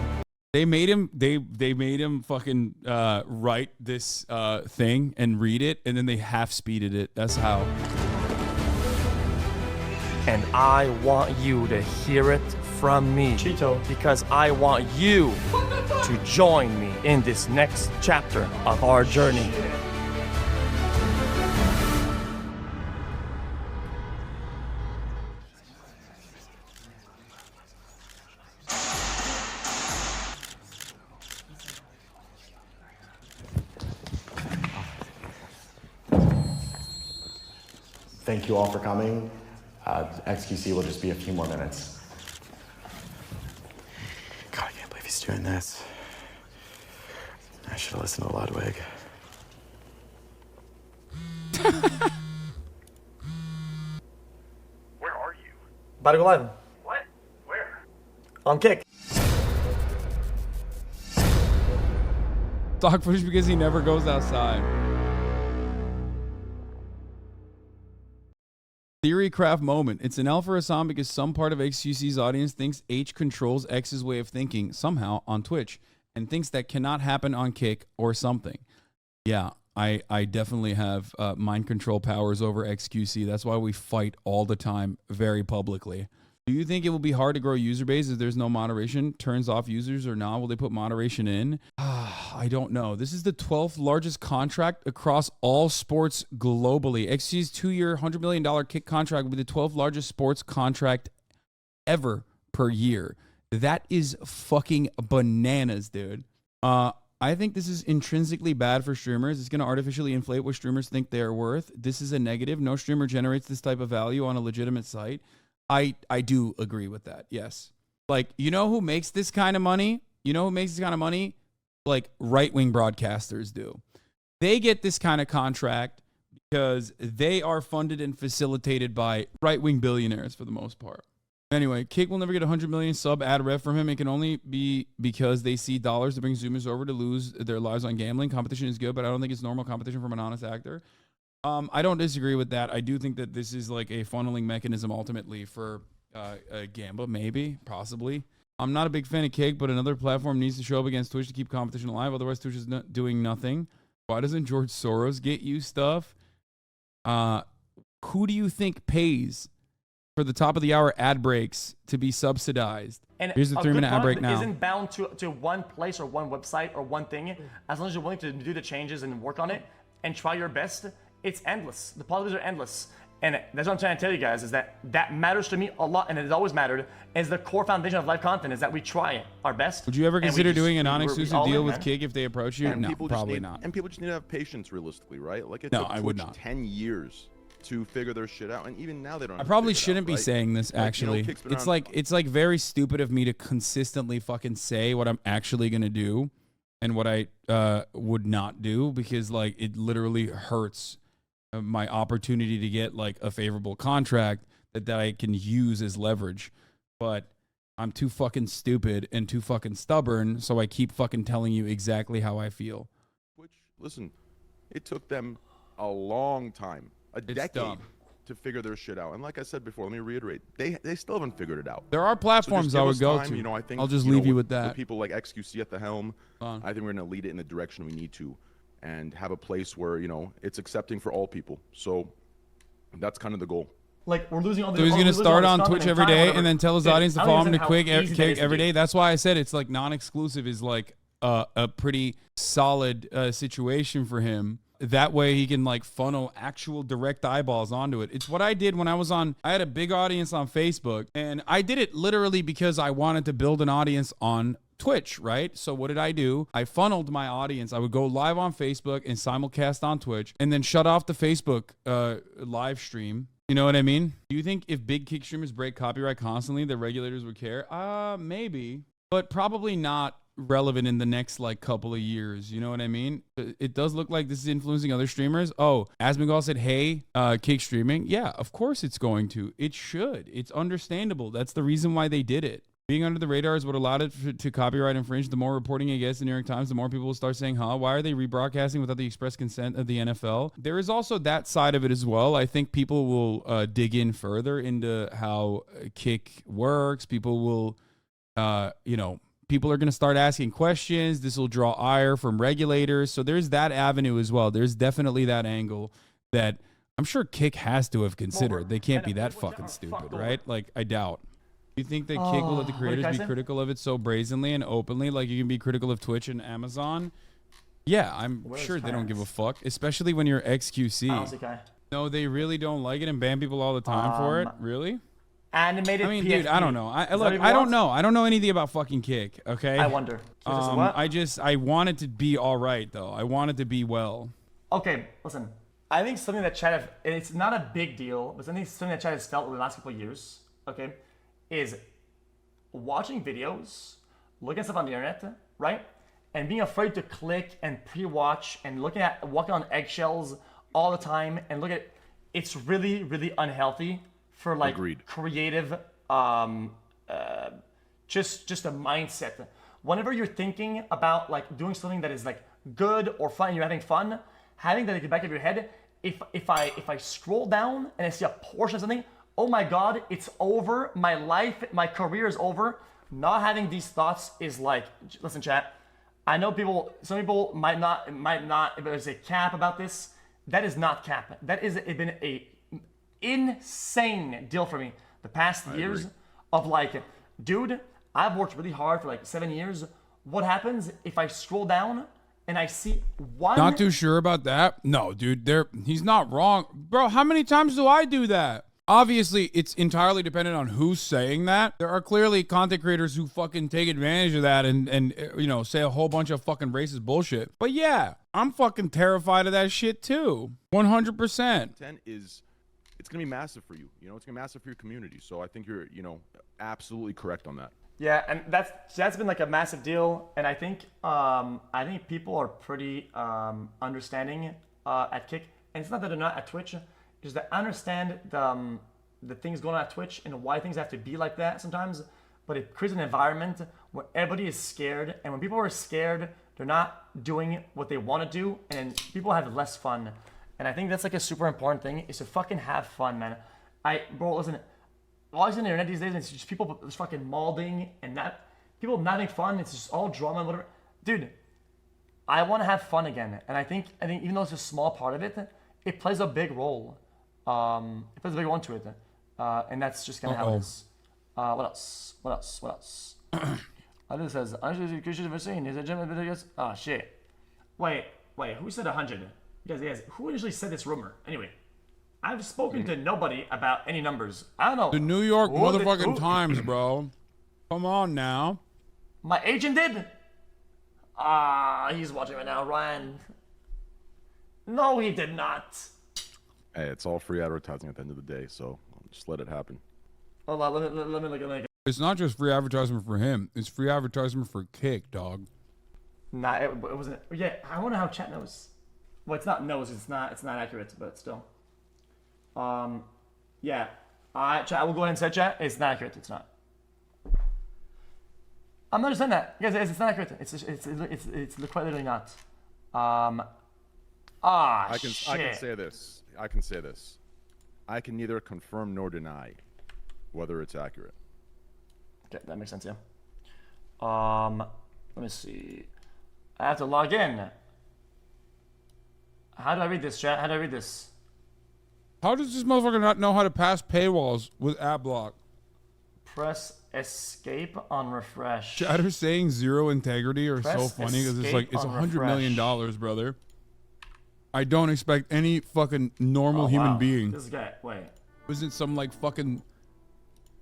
They made him. They made him fucking write this thing and read it, and then they half speeded it. That's how. And I want you to hear it from me, Cheeto, because I want you to join me in this next chapter of our journey. Thank you all for coming. XQC will just be a few more minutes. God, I can't believe he's doing this. I should have listened to Ludwig. Where are you? About to go live. What? Where? On Kick. Stock footage because he never goes outside. Theory craft moment. It's an L for Hasan because some part of XQC's audience thinks H controls X's way of thinking somehow on Twitch and thinks that cannot happen on Kick or something. Yeah, I definitely have mind control powers over XQC. That's why we fight all the time very publicly. Do you think it will be hard to grow user base if there's no moderation? Turns off users or not? Will they put moderation in? I don't know. This is the 12th largest contract across all sports globally. XQC's 2-year, $100 million Kick contract will be the 12th largest sports contract ever per year. That is fucking bananas, dude. I think this is intrinsically bad for streamers. It's going to artificially inflate what streamers think they are worth. This is a negative. No streamer generates this type of value on a legitimate site. I do agree with that. Yes. Like, you know who makes this kind of money? Like right-wing broadcasters do. They get this kind of contract because they are funded and facilitated by right-wing billionaires for the most part. Anyway, Kick will never get 100 million sub ad rev from him. It can only be because they see dollars to bring Zoomers over to lose their lives on gambling. Competition is good, but I don't think it's normal competition from an honest actor. I don't disagree with that. I do think that this is like a funneling mechanism ultimately for a gamble, maybe, possibly. I'm not a big fan of Kick, but another platform needs to show up against Twitch to keep competition alive. Otherwise, Twitch is not doing nothing. Why doesn't George Soros get you stuff? Who do you think pays for the top of the hour ad breaks to be subsidized? And here's the 3-minute ad break now. Isn't bound to one place or one website or one thing. As long as you're willing to do the changes and work on it and try your best, it's endless. The possibilities are endless. And that's what I'm trying to tell you guys, is that matters to me a lot, and it has always mattered, is the core foundation of live content, is that we try our best. Would you ever consider doing a non-exclusive deal with Kick if they approach you? And No, probably not. And people just need to have patience, realistically, right? Like, it No, took I would Twitch not. 10 years to figure their shit out, and even now they don't. I probably shouldn't be saying this, actually. It's like very stupid of me to consistently fucking say what I'm actually gonna do and what I would not do, because like it literally hurts my opportunity to get like a favorable contract that I can use as leverage. But I'm too fucking stupid and too fucking stubborn, so I keep fucking telling you exactly how I feel. Which, listen, it took them a long time, a decade, to figure their shit out. And like I said before, let me reiterate, they still haven't figured it out. There are platforms I would go to. You know, I think, I'll just leave you with that. With people like XQC at the helm, I think we're going to lead it in the direction we need to, and have a place where, you know, it's accepting for all people. So that's kind of the goal. Like, we're losing all the. So he's gonna start on Twitch every day and then tell his audience to follow him to Kick every day. day. That's why I said it's like non-exclusive is like a pretty solid situation for him. That way he can like funnel actual direct eyeballs onto it. It's what I did when I was on. I had a big audience on Facebook, and I did it literally because I wanted to build an audience on Twitch, right? So what did I do? I funneled my audience. I would go live on Facebook and simulcast on Twitch, and then shut off the Facebook live stream. You know what I mean? Do you think if big Kick streamers break copyright constantly, the regulators would care? Maybe. but probably not relevant in the next like couple of years. You know what I mean? It does look like this is influencing other streamers. Oh, as Miguel said, hey, kick streaming. Yeah, of course it's going to. It should. It's understandable. That's the reason why they did it. Being under the radar is what allowed it to copyright infringe. The more reporting it gets in the New York Times, the more people will start saying, why are they rebroadcasting without the express consent of the NFL? There is also that side of it as well. I think people will dig in further into how kick works. People will, people are going to start asking questions. This will draw ire from regulators. So there's that avenue as well. There's definitely that angle that I'm sure kick has to have considered. They can't be that fucking stupid, right? Like, I doubt. You think that kick will let the creators be critical of it so brazenly and openly, like you can be critical of Twitch and Amazon? Yeah, I'm sure they don't give a fuck, especially when you're xQc. No, they really don't like it and ban people all the time for it. Really? Animated. I mean, dude, I don't know. I don't know. I don't know anything about fucking kick. Okay. I wonder. I want it to be all right though. I want it to be well. Okay, listen. I think something that chat have, it's not a big deal, but something that chat has felt over the last couple of years. Okay. Is watching videos, looking at stuff on the internet, right? And being afraid to click and pre-watch and walking on eggshells all the time and look at it's really, really unhealthy for like creative, just a mindset. Whenever you're thinking about like doing something that is like good or fun, and you're having fun, having that in the back of your head, if I scroll down and I see a portion of something, oh my God, it's over. My life, my career is over. Not having these thoughts is like, listen, chat. I know some people might not, if there's a cap about this, that is not cap. That is been a insane deal for me the past years of like, dude, I've worked really hard for like 7 years. What happens if I scroll down and I see one? Not too sure about that. No, dude, he's not wrong. Bro, how many times do I do that? Obviously, it's entirely dependent on who's saying that. There are clearly content creators who fucking take advantage of that and say a whole bunch of fucking racist bullshit. But yeah, I'm fucking terrified of that shit too. 100%. Content it's going to be massive for you. It's going to be massive for your community. So I think you're, absolutely correct on that. Yeah, and that's been like a massive deal. And I think people are pretty understanding at Kick. And it's not that they're not at Twitch. Just that I understand the things going on at Twitch and why things have to be like that sometimes, but it creates an environment where everybody is scared, and when people are scared, they're not doing what they want to do, and people have less fun. And I think that's like a super important thing, is to fucking have fun, man. Bro, listen, all I see on the internet these days, it's just people just fucking mauling and people not having fun. It's just all drama and whatever. Dude, I want to have fun again, and I think even though it's a small part of it, it plays a big role. It plays a big one to it, and that's just kind of how it is. What else? This says, oh shit. Wait, who said 100? Guys, who initially said this rumor? Anyway, I've spoken to nobody about any numbers. I don't know. The New York motherfucking Times, bro. Come on now. My agent did? He's watching right now, Ryan. No, he did not. Hey, it's all free advertising at the end of the day, so just let it happen. Hold on, let me look at it. It's not just free advertisement for him. It's free advertisement for Kick, dog. Nah, it wasn't. Yeah, I wonder how chat knows. Well, it's not knows. It's not accurate, but still. Yeah. Chat, I will go ahead and say, chat, it's not accurate. It's not. I'm not just saying that. Guys, it's not accurate. It's quite literally not. I can say this. I can neither confirm nor deny whether it's accurate. Okay, that makes sense, yeah. Let me see. I have to log in. How do I read this, chat? How do I read this? How does this motherfucker not know how to pass paywalls with AdBlock? Press escape on refresh. Chatter saying zero integrity are so funny because it's like, it's $100 million, brother. I don't expect any fucking normal human being. This guy, wait. Wasn't some like fucking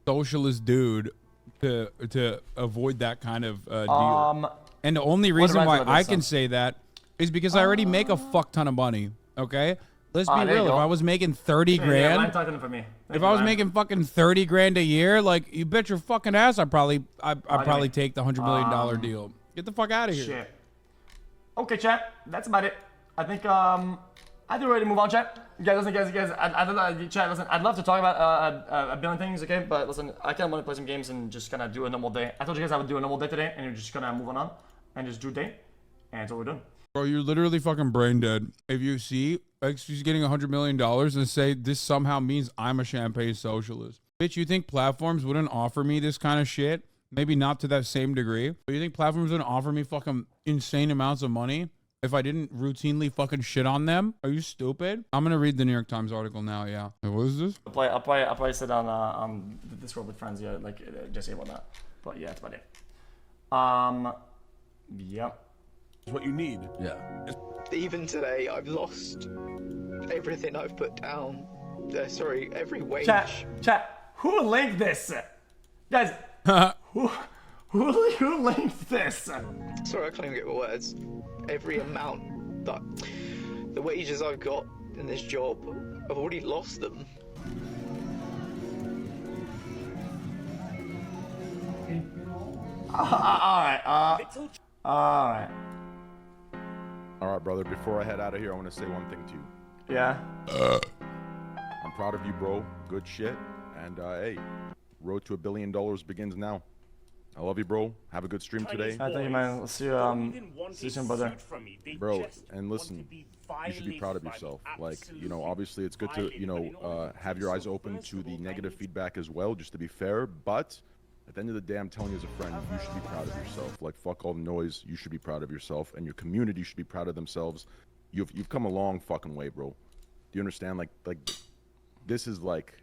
socialist dude to avoid that kind of deal. And the only reason why I can say that is because I already make a fuck ton of money, okay? Let's be there you real. If go. I was making 30 Yeah, grand, Ryan talking for me. if I was making fucking 30 grand a year, like you bet your fucking ass, I'd probably take the $100 million deal. Get the fuck out of here. Shit. Okay, chat. That's about it. I think I think we're ready to move on, chat. You guys, listen, guys. I don't know, chat. Listen, I'd love to talk about a billion things, okay? But listen, I kind of want to play some games and just kind of do a normal day. I told you guys I would do a normal day today, and you're just gonna move on and just do a day, and that's what we're doing. Bro, you're literally fucking brain dead. If you see xQc getting $100 million and say this somehow means I'm a champagne socialist. Bitch, you think platforms wouldn't offer me this kind of shit? Maybe not to that same degree. But you think platforms wouldn't offer me fucking insane amounts of money if I didn't routinely fucking shit on them? Are you stupid? I'm gonna read the New York Times article now, yeah. Hey, what is this? I'll probably sit on the Discord with friends, yeah, like Jesse about that. But yeah, that's about it. Yep. It's what you need. Yeah. Even today, I've lost everything I've put down. Sorry, every wage. Chat. Who linked this? Guys, who linked this? Sorry, I can't even get my words. Every amount that the wages I've got in this job, I've already lost them. Alright. All right, brother. Before I head out of here, I want to say one thing to you. Yeah. I'm proud of you, bro. Good shit. And hey, road to $1 billion begins now. I love you, bro. Have a good stream today, I think, man. Let's see you soon, brother. bro. And listen, you should be proud of yourself. Like, you know, obviously it's good to, you know, have your eyes open to the negative feedback as well, just to be fair. But at the end of the day, I'm telling you as a friend, you should be proud of yourself. Like, fuck all the noise. You should be proud of yourself, and your community should be proud of themselves. You've come a long fucking way, bro. Do you understand? Like this is like,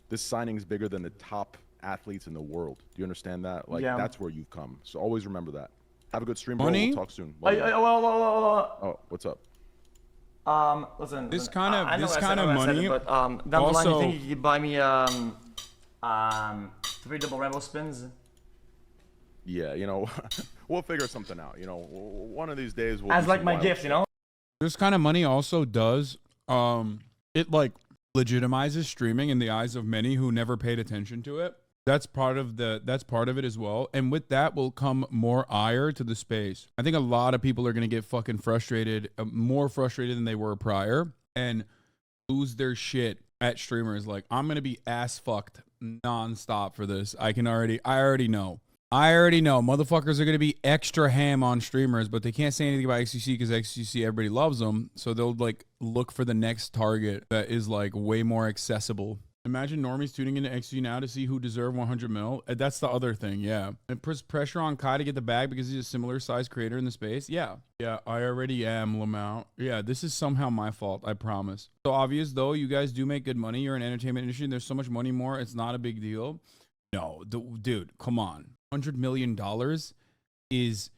this signing's bigger than the top athletes in the world. Do you understand that? Like, Yeah. that's where you've come. So always remember that. Have a good stream, bro. Money? We'll talk soon. Love you. Well. Oh, what's up? Listen. This listen, kind of- I know this I said- kind I of know I said money it, but down the line, you also- think you could buy me 3 double rainbow spins? Yeah, you know, we'll figure something out. You know, one of these days we'll As do like some my wild gift, you know? This kind of money also does, it like legitimizes streaming in the eyes of many who never paid attention to it. That's part of it as well. And with that will come more ire to the space. I think a lot of people are going to get fucking frustrated, more frustrated than they were prior, and lose their shit at streamers. Like, I'm going to be ass fucked nonstop for this. I already know. Motherfuckers are going to be extra ham on streamers, but they can't say anything about xQc because xQc, everybody loves them. So they'll like look for the next target that is like way more accessible. Imagine normies tuning into xQc now to see who deserve 100 mil. That's the other thing, yeah. It puts pressure on Kai to get the bag because he's a similar size creator in the space. Yeah, I already am, Lamount. Yeah, this is somehow my fault, I promise. So obvious, though, you guys do make good money. You're in entertainment industry, and there's so much money more. It's not a big deal. No, dude, come on. $100 million is...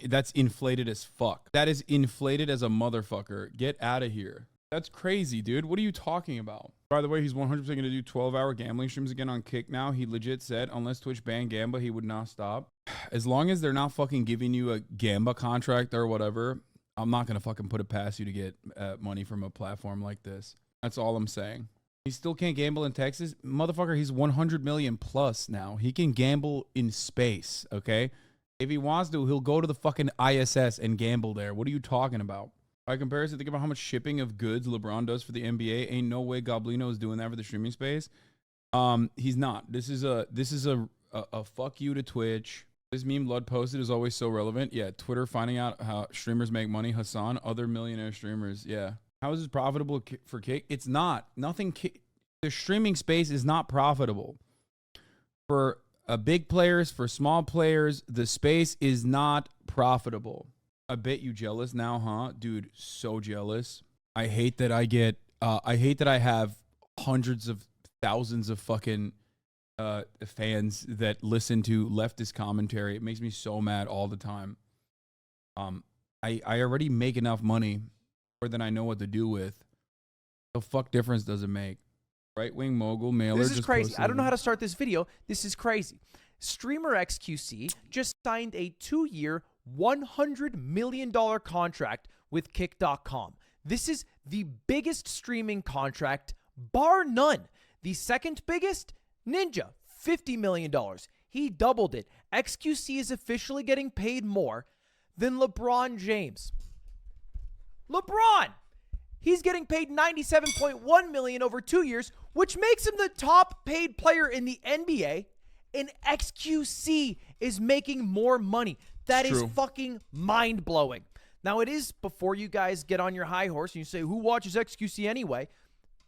that's inflated as fuck. That is inflated as a motherfucker. Get out of here. That's crazy, dude. What are you talking about? By the way, he's 100% going to do 12-hour gambling streams again on Kick now. He legit said, unless Twitch banned Gamba, he would not stop. As long as they're not fucking giving you a Gamba contract or whatever, I'm not going to fucking put it past you to get money from a platform like this. That's all I'm saying. He still can't gamble in Texas. Motherfucker, he's 100 million plus now. He can gamble in space, okay? If he wants to, he'll go to the fucking ISS and gamble there. What are you talking about? By comparison, think about how much shipping of goods LeBron does for the NBA. Ain't no way Goblino is doing that for the streaming space. He's not. This is a fuck you to Twitch. This meme Lud posted is always so relevant. Yeah, Twitter finding out how streamers make money. Hasan, other millionaire streamers. Yeah. How is this profitable for Kick? It's not. Nothing. The streaming space is not profitable. For big players, for small players, the space is not profitable. I bet you jealous now, huh? Dude, so jealous. I hate that I have hundreds of thousands of fucking fans that listen to leftist commentary. It makes me so mad all the time. I already make enough money more than I know what to do with. The fuck difference does it make? Right-wing mogul mailer. This is just crazy. posted I don't know how to start this video. This is crazy. Streamer xQc just signed a 2-year, $100 million contract with Kick.com. This is the biggest streaming contract, bar none. The second biggest, Ninja, $50 million. He doubled it. xQc is officially getting paid more than LeBron James. LeBron! He's getting paid $97.1 million over 2 years, which makes him the top paid player in the NBA. And xQc is making more money. That is fucking mind-blowing. Now, it is before you guys get on your high horse and you say, who watches xQc anyway?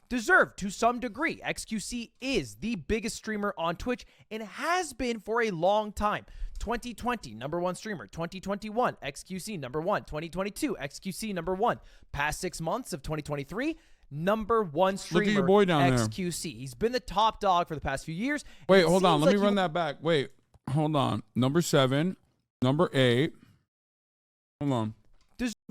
Deserved to some degree. xQc is the biggest streamer on Twitch and has been for a long time. 2020, #1 streamer. 2021, xQc #1. 2022, xQc #1. Past 6 months of 2023, #1 streamer. Look at your boy down there. xQc. He's been the top dog for the past few years. Wait, hold on. Let me run that back. Wait, hold on. Number 7, number 8. Hold on.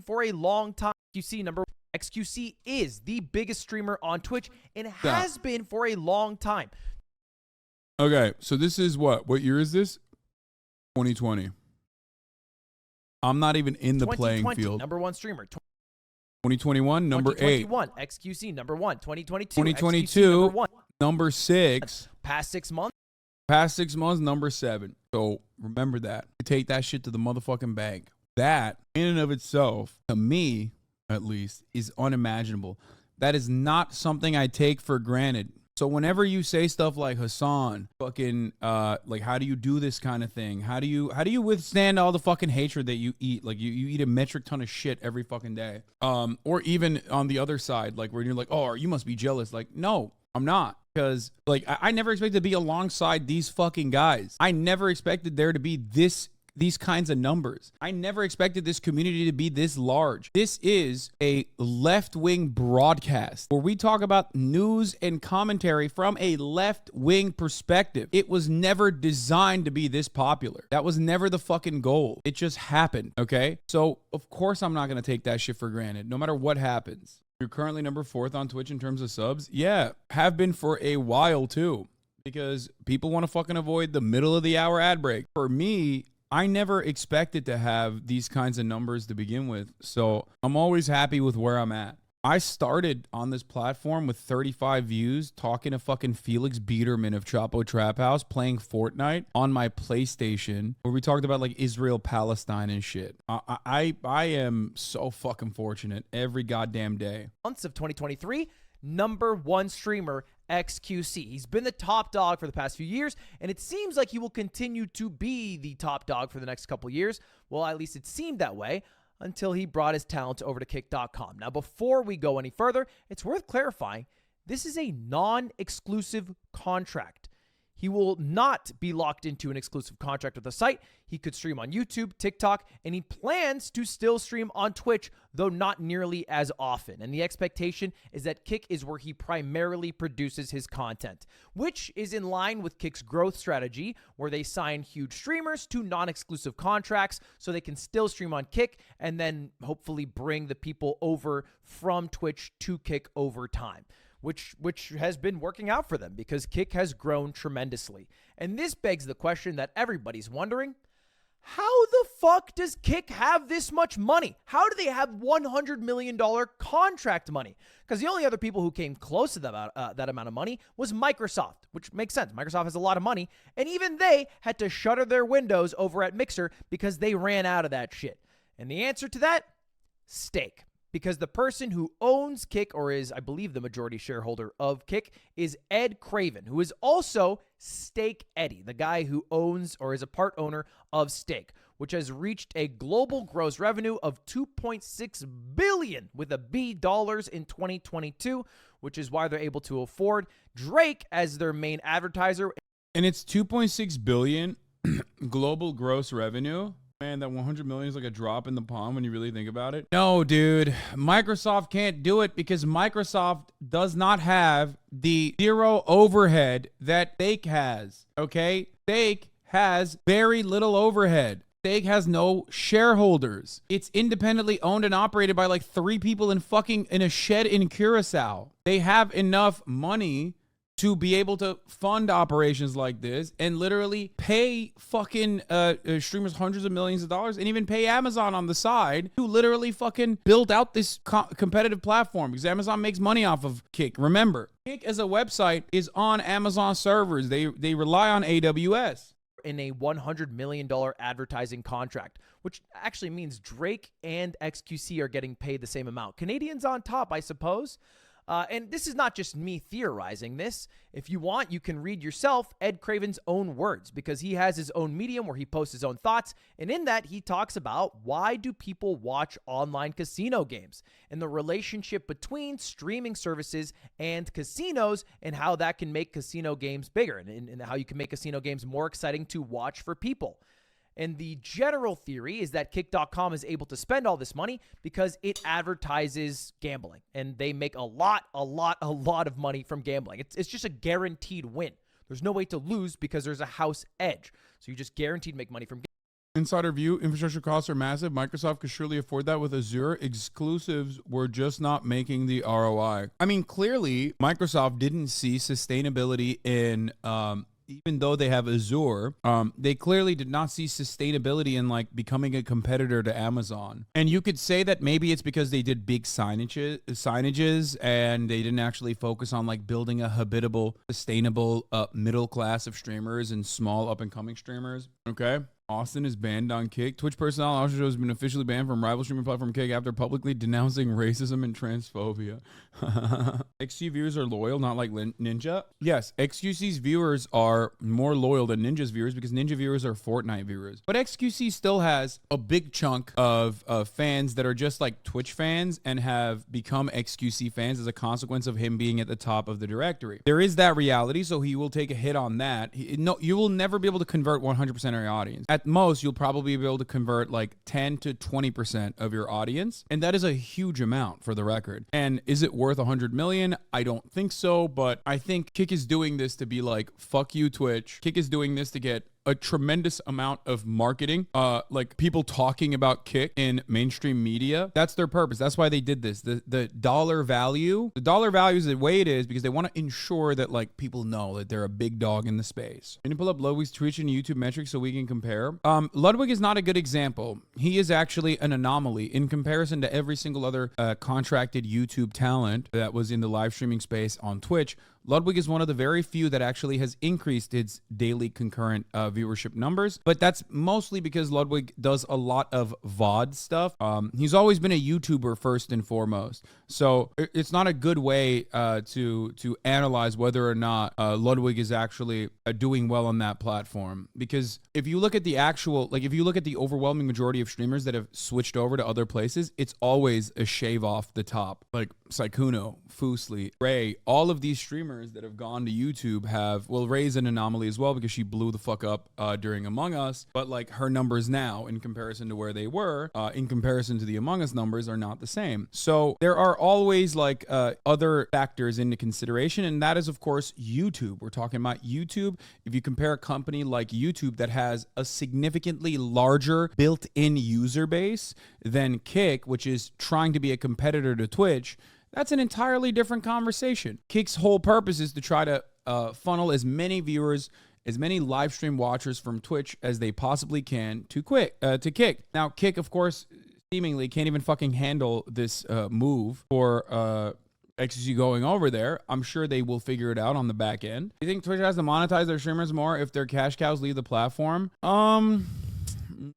For a long time, xQc is the biggest streamer on Twitch and has been for a long time. Okay, so this is what? What year is this? 2020. I'm not even in the playing field. #1 streamer. 2021, number 8. 2021, xQc #1. 2022, 2022, xQc number 6. Past 6 months. Past 6 months, number 7. So remember that. Take that shit to the motherfucking bank. That, in and of itself, to me, at least, is unimaginable. That is not something I take for granted. So whenever you say stuff like, Hasan, fucking, like, how do you do this kind of thing? How do you withstand all the fucking hatred that you eat? Like, you eat a metric ton of shit every fucking day. Or even on the other side, like, where you're like, oh, you must be jealous. Like, no, I'm not. Because, like, I never expected to be alongside these fucking guys. I never expected there to be these kinds of numbers. I never expected this community to be this large. This is a left-wing broadcast where we talk about news and commentary from a left-wing perspective. It was never designed to be this popular. That was never the fucking goal. It just happened, okay? So, of course I'm not going to take that shit for granted, no matter what happens. You're currently number 4th on Twitch in terms of subs? Yeah, have been for a while too, because people want to fucking avoid the middle of the hour ad break. For me, I never expected to have these kinds of numbers to begin with, so I'm always happy with where I'm at. I started on this platform with 35 views talking to fucking Felix Biederman of Chapo Trap House playing Fortnite on my PlayStation, where we talked about like Israel, Palestine and shit. I am so fucking fortunate every goddamn day. Months of 2023, #1 streamer xQc. He's been the top dog for the past few years, and it seems like he will continue to be the top dog for the next couple years. Well, at least it seemed that way until he brought his talent over to kick.com. Now, before we go any further, it's worth clarifying, this is a non-exclusive contract. He will not be locked into an exclusive contract with the site. He could stream on YouTube, TikTok, and he plans to still stream on Twitch, though not nearly as often. And the expectation is that Kick is where he primarily produces his content, which is in line with Kick's growth strategy, where they sign huge streamers to non-exclusive contracts so they can still stream on Kick and then hopefully bring the people over from Twitch to Kick over time. Which has been working out for them because Kick has grown tremendously. And this begs the question that everybody's wondering, how the fuck does Kick have this much money? How do they have $100 million contract money? Because the only other people who came close to that amount of money was Microsoft, which makes sense. Microsoft has a lot of money, and even they had to shutter their windows over at Mixer because they ran out of that shit. And the answer to that? Stake. Because the person who owns Kick, or is, I believe, the majority shareholder of Kick, is Ed Craven, who is also Stake Eddie, the guy who owns or is a part owner of Stake, which has reached a global gross revenue of $2.6 billion with a B dollars in 2022, which is why they're able to afford Drake as their main advertiser. And it's 2.6 billion global gross revenue. Man, that 100 million is like a drop in the pond when you really think about it. No, dude, Microsoft can't do it because Microsoft does not have the zero overhead that Stake has, okay? Stake has very little overhead. Stake has no shareholders. It's independently owned and operated by like 3 people in a shed in Curacao. They have enough money to be able to fund operations like this and literally pay fucking streamers hundreds of millions of dollars and even pay Amazon on the side to literally fucking build out this competitive platform, because Amazon makes money off of Kick. Remember, Kick as a website is on Amazon servers. They rely on AWS. In a $100 million advertising contract, which actually means Drake and xQc are getting paid the same amount. Canadians on top, I suppose. And this is not just me theorizing this. If you want, you can read yourself Ed Craven's own words, because he has his own medium where he posts his own thoughts. And in that, he talks about why do people watch online casino games and the relationship between streaming services and casinos, and how that can make casino games bigger, and how you can make casino games more exciting to watch for people. And the general theory is that Kick.com is able to spend all this money because it advertises gambling, and they make a lot of money from gambling. It's just a guaranteed win. There's no way to lose because there's a house edge. So you just guaranteed make money from gambling. Insider view, infrastructure costs are massive. Microsoft could surely afford that with Azure. Exclusives were just not making the ROI. I mean, clearly, Microsoft didn't see sustainability in even though they have Azure, they clearly did not see sustainability in like becoming a competitor to Amazon. And you could say that maybe it's because they did big signages and they didn't actually focus on like building a habitable, sustainable middle class of streamers and small up and coming streamers. Okay. Austin is banned on Kick. Twitch personnel also has been officially banned from rival streaming platform Kick after publicly denouncing racism and transphobia. XQC viewers are loyal, not like Ninja. Yes, XQC's viewers are more loyal than Ninja's viewers because Ninja viewers are Fortnite viewers. But XQC still has a big chunk of fans that are just like Twitch fans and have become XQC fans as a consequence of him being at the top of the directory. There is that reality, so he will take a hit on that. No, you will never be able to convert 100% of your audience. At most, you'll probably be able to convert like 10 to 20% of your audience. And that is a huge amount for the record. And is it worth 100 million? I don't think so, but I think Kick is doing this to be like, fuck you, Twitch. Kick is doing this to get a tremendous amount of marketing, like people talking about Kick in mainstream media. That's their purpose. That's why they did this. The dollar value is the way it is because they want to ensure that like people know that they're a big dog in the space. Can you pull up Ludwig's Twitch and YouTube metrics so we can compare? Ludwig is not a good example. He is actually an anomaly in comparison to every single other contracted YouTube talent that was in the live streaming space on Twitch. Ludwig is one of the very few that actually has increased its daily concurrent viewership numbers, but that's mostly because Ludwig does a lot of VOD stuff. He's always been a YouTuber first and foremost, so it's not a good way to analyze whether or not Ludwig is actually doing well on that platform. Because if you look at the if you look at the overwhelming majority of streamers that have switched over to other places, it's always a shave off the top. Like Saikuno, Fusli, Ray, all of these streamers that have gone to YouTube Ray's an anomaly as well because she blew the fuck up during Among Us, but like her numbers now in comparison to where they were, in comparison to the Among Us numbers, are not the same. So there are always like other factors into consideration, and that is of course YouTube. We're talking about YouTube. If you compare a company like YouTube that has a significantly larger built-in user base than Kick, which is trying to be a competitor to Twitch, that's an entirely different conversation. Kick's whole purpose is to try to funnel as many viewers, as many live stream watchers from Twitch as they possibly can to Kick. Now, Kick, of course, seemingly can't even fucking handle this move for XQC going over there. I'm sure they will figure it out on the back end. Do you think Twitch has to monetize their streamers more if their cash cows leave the platform?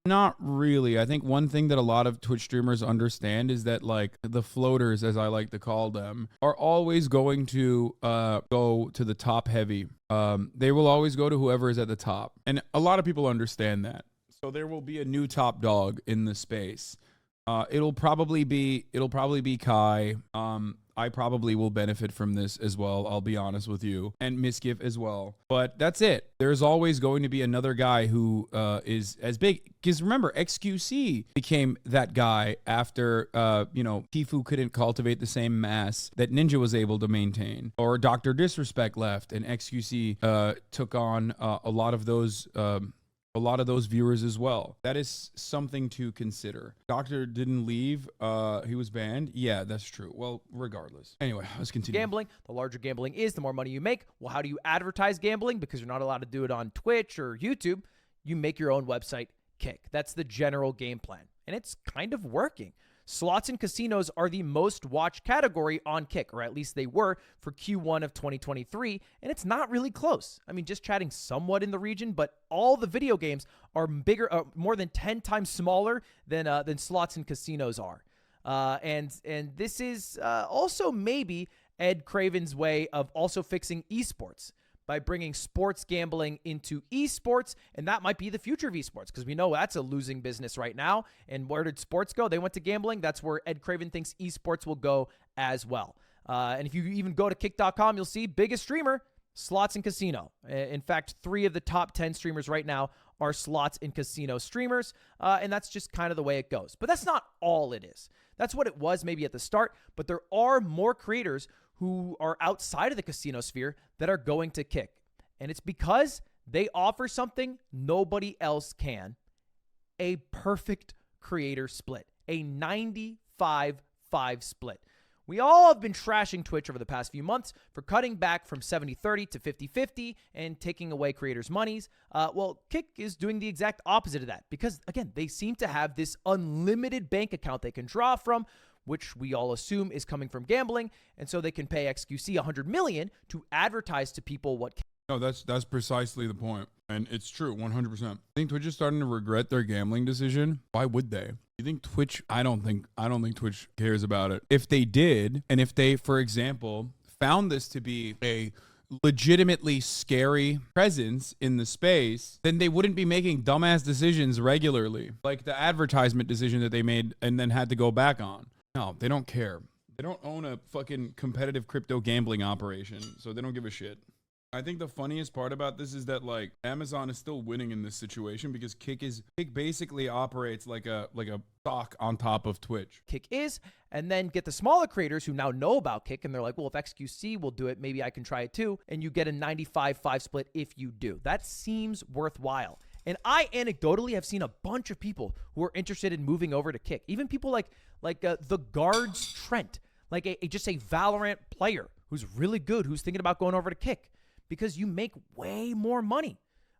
Not really. I think one thing that a lot of Twitch streamers understand is that like the floaters, as I like to call them, are always going to go to the top heavy. They will always go to whoever is at the top. And a lot of people understand that. So there will be a new top dog in the space. It'll probably be Kai. I probably will benefit from this as well, I'll be honest with you, and Misgift as well. But that's it. There's always going to be another guy who is as big. Because remember, xQc became that guy after, Tifu couldn't cultivate the same mass that Ninja was able to maintain. Or Dr. Disrespect left, and xQc took on a lot of those a lot of those viewers as well. That is something to consider. Doctor didn't leave. He was banned. Yeah, that's true. Well, regardless. Anyway, let's continue. Gambling. The larger gambling is, the more money you make. Well, how do you advertise gambling? Because you're not allowed to do it on Twitch or YouTube. You make your own website, Kick. That's the general game plan. And it's kind of working. Slots and casinos are the most watched category on Kick, or at least they were for Q1 of 2023, and it's not really close. I mean, just chatting somewhat in the region, but all the video games are bigger, more than 10 times smaller than slots and casinos are. And this is also maybe Ed Craven's way of also fixing esports, by bringing sports gambling into esports, and that might be the future of esports, because we know that's a losing business right now. And where did sports go? They went to gambling. That's where Ed Craven thinks esports will go as well. And if you even go to kick.com, you'll see biggest streamer, slots and casino. In fact, 3 of the top 10 streamers right now are slots and casino streamers, and that's just kind of the way it goes. But that's not all it is. That's what it was maybe at the start, but there are more creators who are outside of the casino sphere that are going to Kick. And it's because they offer something nobody else can: a perfect creator split, a 95-5 split. We all have been trashing Twitch over the past few months for cutting back from 70-30 to 50-50 and taking away creators' monies. Well, Kick is doing the exact opposite of that because, again, they seem to have this unlimited bank account they can draw from, which we all assume is coming from gambling, and so they can pay xQc $100 million to advertise to people what. No, that's precisely the point, and it's true, 100%. I think Twitch is starting to regret their gambling decision. Why would they? You think Twitch? I don't think Twitch cares about it. If they did, and if they, for example, found this to be a legitimately scary presence in the space, then they wouldn't be making dumbass decisions regularly, like the advertisement decision that they made and then had to go back on. No, they don't care. They don't own a fucking competitive crypto gambling operation, so they don't give a shit. I think the funniest part about this is that, like, Amazon is still winning in this situation because Kick basically operates like a stock on top of Twitch. Kick is, and then get the smaller creators who now know about Kick, and they're like, well, if xQc will do it, maybe I can try it too, and you get a 95-5 split if you do. That seems worthwhile. And I anecdotally have seen a bunch of people who are interested in moving over to Kick. Even people like the guards Trent, like just a Valorant player who's really good, who's thinking about going over to Kick because you make way more money.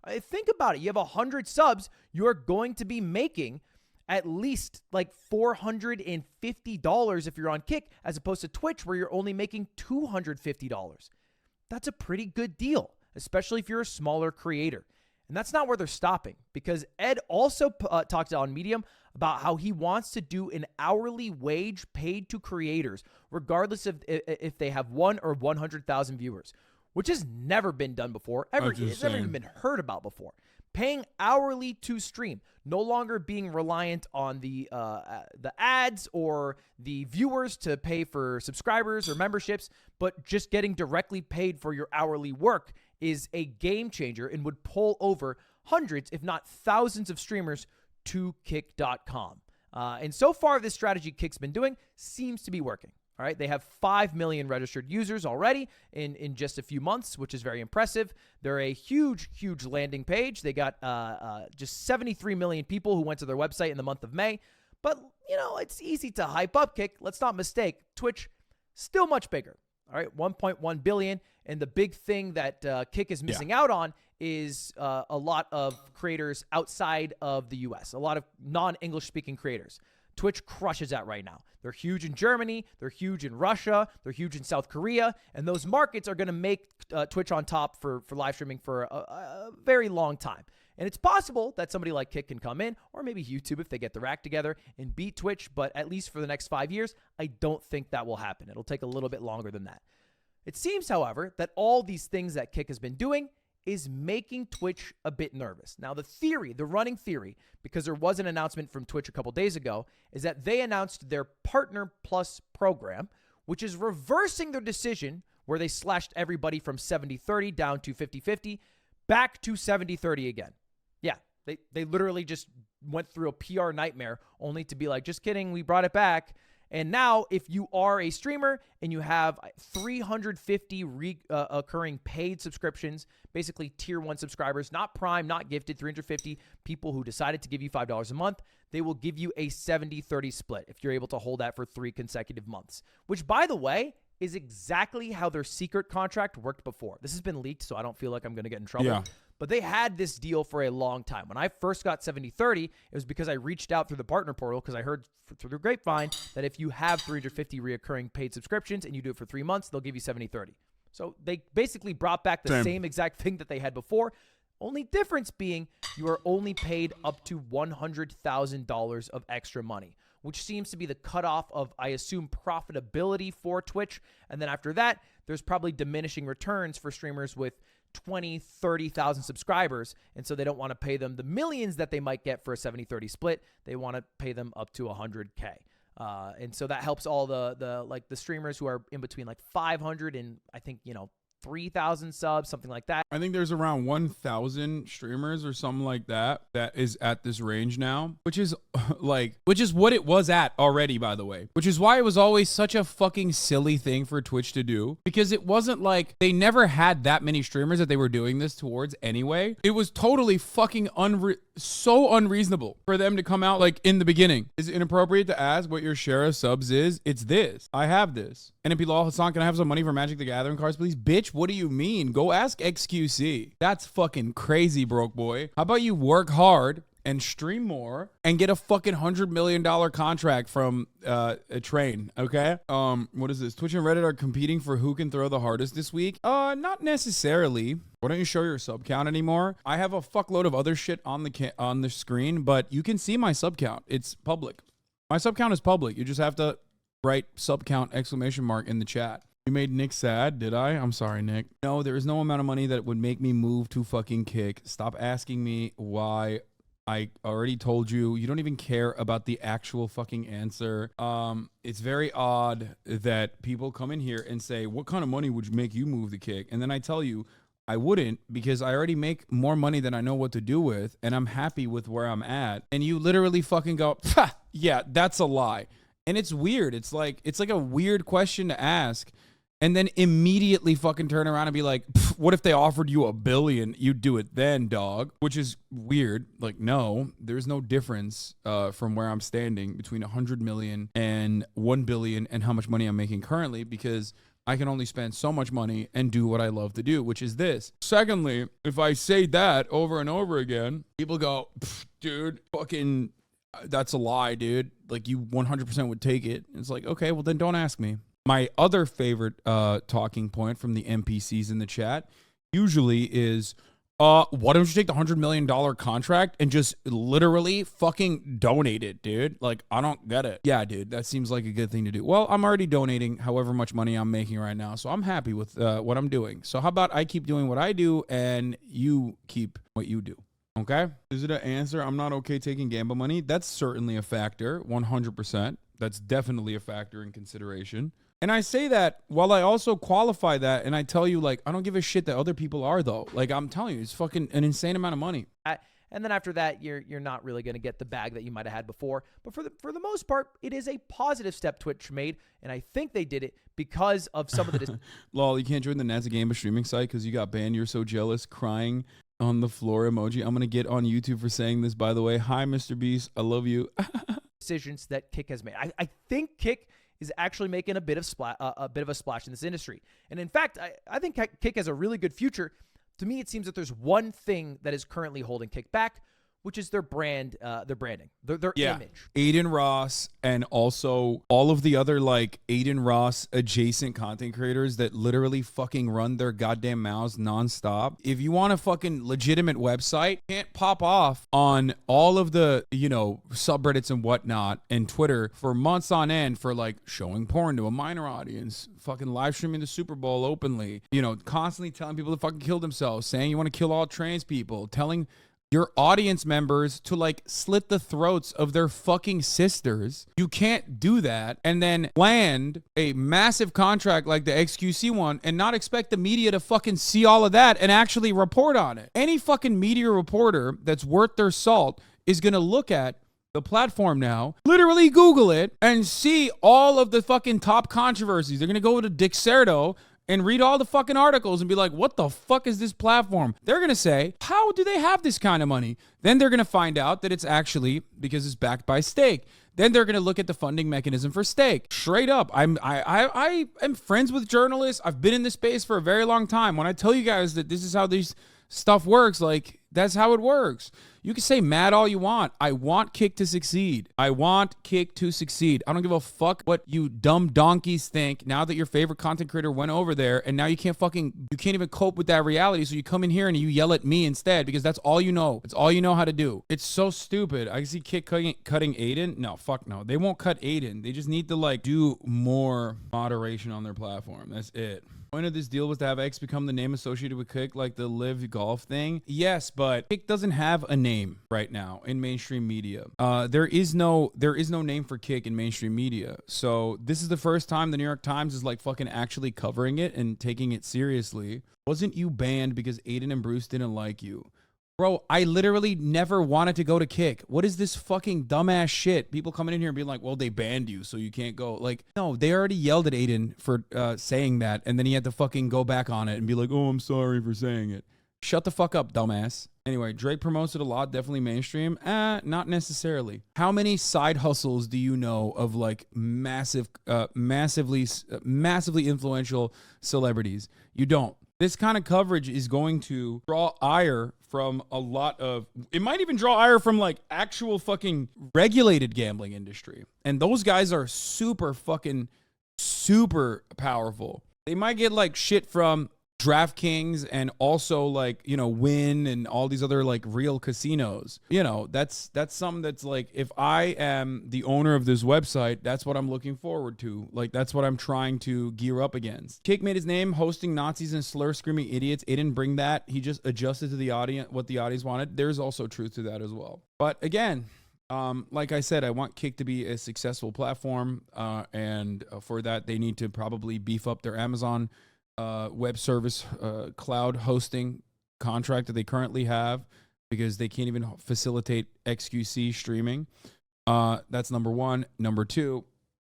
Think about it. You have 100 subs, you're going to be making at least like $450 if you're on Kick, as opposed to Twitch where you're only making $250. That's a pretty good deal, especially if you're a smaller creator. And that's not where they're stopping, because Ed also talked on Medium about how he wants to do an hourly wage paid to creators, regardless of if they have 1 or 100,000 viewers, which has never been done before. It's never even been heard about before. Paying hourly to stream, no longer being reliant on the ads or the viewers to pay for subscribers or memberships, but just getting directly paid for your hourly work is a game changer and would pull over hundreds, if not thousands of streamers to kick.com. And so far, this strategy Kick's been doing seems to be working. All right, they have 5 million registered users already in just a few months, which is very impressive. They're a huge, huge landing page. They got just 73 million people who went to their website in the month of May. But, you know, it's easy to hype up Kick. Let's not mistake, Twitch, still much bigger. All right, 1.1 billion. And the big thing that Kick is missing out on is a lot of creators outside of the U.S., a lot of non-English speaking creators. Twitch crushes that right now. They're huge in Germany. They're huge in Russia. They're huge in South Korea. And those markets are going to make Twitch on top for live streaming for a very long time. And it's possible that somebody like Kick can come in, or maybe YouTube if they get their act together and beat Twitch. But at least for the next 5 years, I don't think that will happen. It'll take a little bit longer than that. It seems, however, that all these things that Kick has been doing is making Twitch a bit nervous. Now, the running theory, because there was an announcement from Twitch a couple days ago, is that they announced their Partner Plus program, which is reversing their decision where they slashed everybody from 70-30 down to 50-50, back to 70-30 again. Yeah, they literally just went through a PR nightmare only to be like, just kidding, we brought it back. And now, if you are a streamer and you have 350 occurring paid subscriptions, basically tier 1 subscribers, not Prime, not gifted, 350 people who decided to give you $5 a month, they will give you a 70-30 split if you're able to hold that for 3 consecutive months, which, by the way, is exactly how their secret contract worked before. This has been leaked, so I don't feel like I'm going to get in trouble. Yeah. But they had this deal for a long time. When I first got 70-30, it was because I reached out through the partner portal because I heard through the grapevine that if you have 350 reoccurring paid subscriptions and you do it for 3 months, they'll give you 70-30. So they basically brought back the same exact thing that they had before. Only difference being you are only paid up to $100,000 of extra money, which seems to be the cutoff of, I assume, profitability for Twitch. And then after that, there's probably diminishing returns for streamers with 20, 30,000 subscribers. And so they don't want to pay them the millions that they might get for a 70-30 split. They want to pay them up to 100K. And so that helps all the streamers who are in between like 500 and I think, 3,000 subs, something like that. I think there's around 1,000 streamers or something like that is at this range now, which is what it was at already, by the way, which is why it was always such a fucking silly thing for Twitch to do, because it wasn't like they never had that many streamers that they were doing this towards anyway. It was totally fucking so unreasonable for them to come out like in the beginning. Is it inappropriate to ask what your share of subs is? It's this. I have this. And if people, oh, Hasan, can I have some money for Magic the Gathering cards, please? Bitch, what do you mean? Go ask xQc. That's fucking crazy, broke boy. How about you work hard and stream more and get a fucking $100 million contract from a train, okay? What is this? Twitch and Reddit are competing for who can throw the hardest this week? Not necessarily. Why don't you show your sub count anymore? I have a fuckload of other shit on the screen, but you can see my sub count. It's public. My sub count is public. You just have to write sub count ! In the chat. You made Nick sad, did I? I'm sorry, Nick. No, there is no amount of money that would make me move to fucking Kick. Stop asking me why. I already told you. You don't even care about the actual fucking answer. It's very odd that people come in here and say, what kind of money would make you move to Kick? And then I tell you, I wouldn't, because I already make more money than I know what to do with, and I'm happy with where I'm at. And you literally fucking go, yeah, that's a lie. And it's weird. It's like a weird question to ask. And then immediately fucking turn around and be like, what if they offered you $1 billion? You'd do it then, dog. Which is weird. Like, no, there's no difference from where I'm standing between 100 million and 1 billion and how much money I'm making currently, because I can only spend so much money and do what I love to do, which is this. Secondly, if I say that over and over again, people go, dude, fucking, that's a lie, dude. Like, you 100% would take it. It's like, okay, well then don't ask me. My other favorite talking point from the NPCs in the chat usually is, why don't you take the $100 million contract and just literally fucking donate it, dude? Like, I don't get it. Yeah, dude, that seems like a good thing to do. Well, I'm already donating however much money I'm making right now, so I'm happy with what I'm doing. So how about I keep doing what I do and you keep what you do? Okay? Is it an answer? I'm not okay taking gamble money. That's certainly a factor, 100%. That's definitely a factor in consideration. And I say that while I also qualify that, and I tell you, like, I don't give a shit that other people are, though. Like, I'm telling you, it's fucking an insane amount of money. And then after that, you're not really going to get the bag that you might have had before. But for the most part, it is a positive step Twitch made, and I think they did it because of some of the... Lol, you can't join the That's a Game of streaming site because you got banned. You're so jealous. Crying on the floor emoji. I'm going to get on YouTube for saying this, by the way. Hi, Mr. Beast. I love you. Decisions that Kick has made. I think Kick is actually making a bit of a splash in this industry. And in fact, I think Kick has a really good future. To me, it seems that there's one thing that is currently holding Kick back, which is their brand, their branding, their image. Aiden Ross and also all of the other like Aiden Ross adjacent content creators that literally fucking run their goddamn mouths nonstop. If you want a fucking legitimate website, can't pop off on all of the, subreddits and whatnot and Twitter for months on end for like showing porn to a minor audience, fucking live streaming the Super Bowl openly, constantly telling people to fucking kill themselves, saying you want to kill all trans people, telling your audience members to like slit the throats of their fucking sisters. You can't do that and then land a massive contract like the xQc one and not expect the media to fucking see all of that and actually report on it. Any fucking media reporter that's worth their salt is going to look at the platform now. Literally Google it and see all of the fucking top controversies. They're going to go to Dixerto and read all the fucking articles and be like, what the fuck is this platform? They're going to say, how do they have this kind of money? Then they're going to find out that it's actually because it's backed by Stake. Then they're going to look at the funding mechanism for Stake. Straight up, I am friends with journalists. I've been in this space for a very long time. When I tell you guys that this is how this stuff works, like, that's how it works. You can say mad all you want. I want Kick to succeed. I want Kick to succeed. I don't give a fuck what you dumb donkeys think now that your favorite content creator went over there and now you can't even cope with that reality. So you come in here and you yell at me instead because that's all you know. It's all you know how to do. It's so stupid. I see Kick cutting Aiden. No, fuck no. They won't cut Aiden. They just need to like do more moderation on their platform. That's it. The point of this deal was to have X become the name associated with Kick, like the Live Golf thing. Yes, but Kick doesn't have a name right now in mainstream media. There is no name for Kick in mainstream media. So this is the first time the New York Times is like fucking actually covering it and taking it seriously. Wasn't you banned because Aiden and Bruce didn't like you? Bro, I literally never wanted to go to Kick. What is this fucking dumbass shit? People coming in here and being like, well, they banned you, so you can't go. Like, no, they already yelled at Aiden for saying that, and then he had to fucking go back on it and be like, oh, I'm sorry for saying it. Shut the fuck up, dumbass. Anyway, Drake promotes it a lot, definitely mainstream. Not necessarily. How many side hustles do you know of like massively influential celebrities? You don't. This kind of coverage is going to draw ire from a lot of, it might even draw ire from like actual fucking regulated gambling industry. And those guys are super powerful. They might get like shit from DraftKings and also like, you know, Wynn and all these other like real casinos. You know, that's something that's like, if I am the owner of this website, that's what I'm looking forward to. Like, that's what I'm trying to gear up against. Kick made his name hosting Nazis and slur screaming idiots. It didn't bring that. He just adjusted to the audience, what the audience wanted. There's also truth to that as well. But again, like I said, I want Kick to be a successful platform. And for that, they need to probably beef up their Amazon web service cloud hosting contract that they currently have, because they can't even facilitate xQc streaming. That's number one. Number two,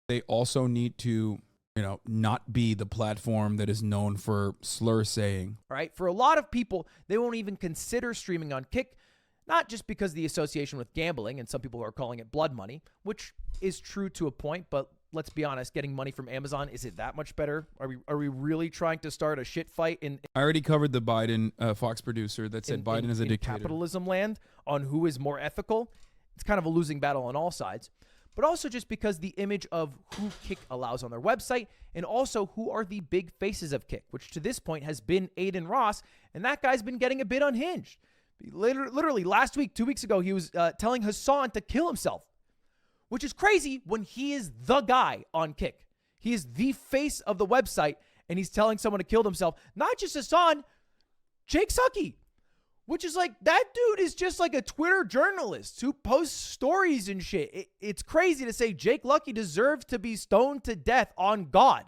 they also need to, you know, not be the platform that is known for slur saying. All right. For a lot of people, they won't even consider streaming on Kick, not just because of the association with gambling, and some people are calling it blood money, which is true to a point, but let's be honest, getting money from Amazon, is it that much better? Are we really trying to start a shit fight in I already covered the Biden Fox producer that said Biden is a dictator. Capitalism land on who is more ethical? It's kind of a losing battle on all sides. But also just because the image of who Kick allows on their website, and also who are the big faces of Kick, which to this point has been Aiden Ross, and that guy's been getting a bit unhinged. Literally last week, 2 weeks ago, he was telling Hasan to kill himself, which is crazy when he is the guy on Kick. He is the face of the website, and he's telling someone to kill himself. Not just Hasan, Jake Sucky, which is like, that dude is just like a Twitter journalist who posts stories and shit. It's crazy to say Jake Lucky deserves to be stoned to death on God.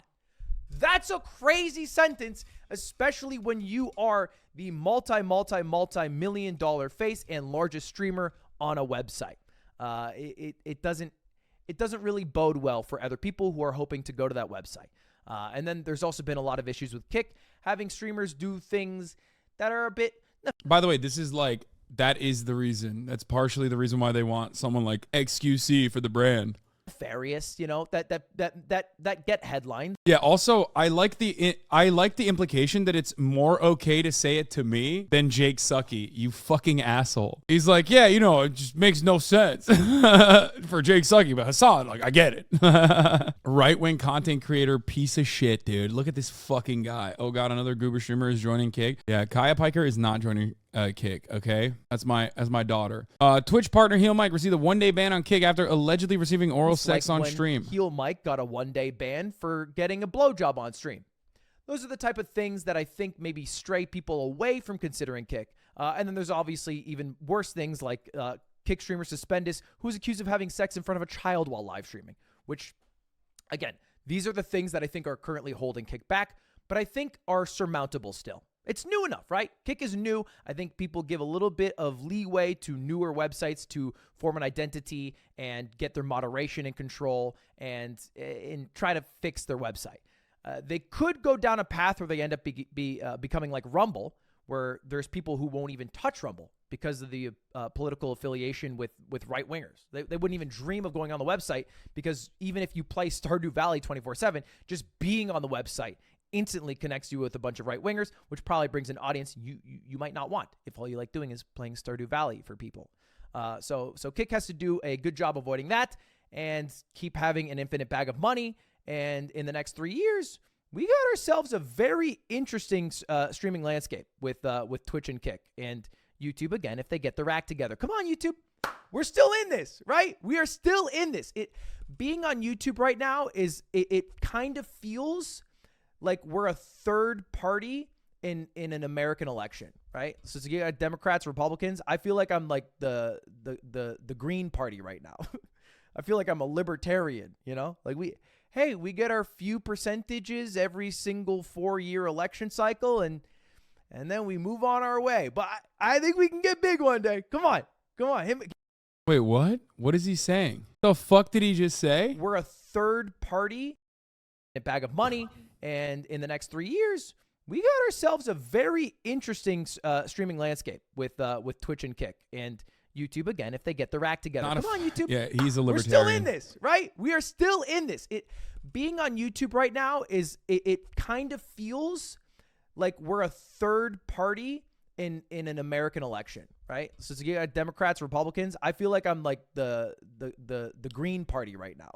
That's a crazy sentence, especially when you are the multi-million dollar face and largest streamer on a website. It doesn't really bode well for other people who are hoping to go to that website. And then there's also been a lot of issues with Kick having streamers do things that are a bit. By the way, this is like, that is the reason. That's partially the reason why they want someone like xQc for the brand. Nefarious, you know, that get headlines. Yeah. Also, I like the implication that it's more okay to say it to me than Jake Sucky. You fucking asshole. He's like, yeah, you know, it just makes no sense for Jake Sucky, but Hasan, like, I get it. Right-wing content creator, piece of shit, dude. Look at this fucking guy. Oh god, another goober streamer is joining Kick. Yeah, Kaya Piker is not joining Kick. Okay, that's my daughter. Twitch partner Heel Mike received a 1-day ban on Kick after allegedly receiving oral sex on stream. Heel Mike got a 1-day ban for getting a blowjob on stream. Those are the type of things that I think maybe stray people away from considering Kick. And then there's obviously even worse things like Kick streamer Suspendus, who's accused of having sex in front of a child while live streaming. Which, again, these are the things that I think are currently holding Kick back, but I think are surmountable still. It's new enough, right? Kick is new. I think people give a little bit of leeway to newer websites to form an identity and get their moderation in control and try to fix their website. They could go down a path where they end up becoming like Rumble, where there's people who won't even touch Rumble because of the political affiliation with right-wingers. They wouldn't even dream of going on the website because even if you play Stardew Valley 24/7, just being on the website instantly connects you with a bunch of right-wingers, which probably brings an audience you might not want if all you like doing is playing Stardew Valley for people. So Kick has to do a good job avoiding that and keep having an infinite bag of money. And in the next 3 years, we got ourselves a very interesting streaming landscape with Twitch and Kick and YouTube again if they get their act together. Come on, YouTube. We're still in this, right? We are still in this. Being on YouTube right now it kind of feels like we're a third party in an American election, right? So you got Democrats, Republicans. I feel like I'm like the Green Party right now. I feel like I'm a libertarian, you know? Like we get our few percentages every single 4-year election cycle and then we move on our way. But I think we can get big one day. Come on. Wait, what? What is he saying? The fuck did he just say? We're a third party, a bag of money, and in the next 3 years, we got ourselves a very interesting streaming landscape with Twitch and Kick and YouTube again if they get their act together. Come on, YouTube. Yeah, he's a libertarian. We're still in this, right? We are still in this. Being on YouTube right now it kind of feels like we're a third party in an American election, right? So you got Democrats, Republicans. I feel like I'm like the Green Party right now.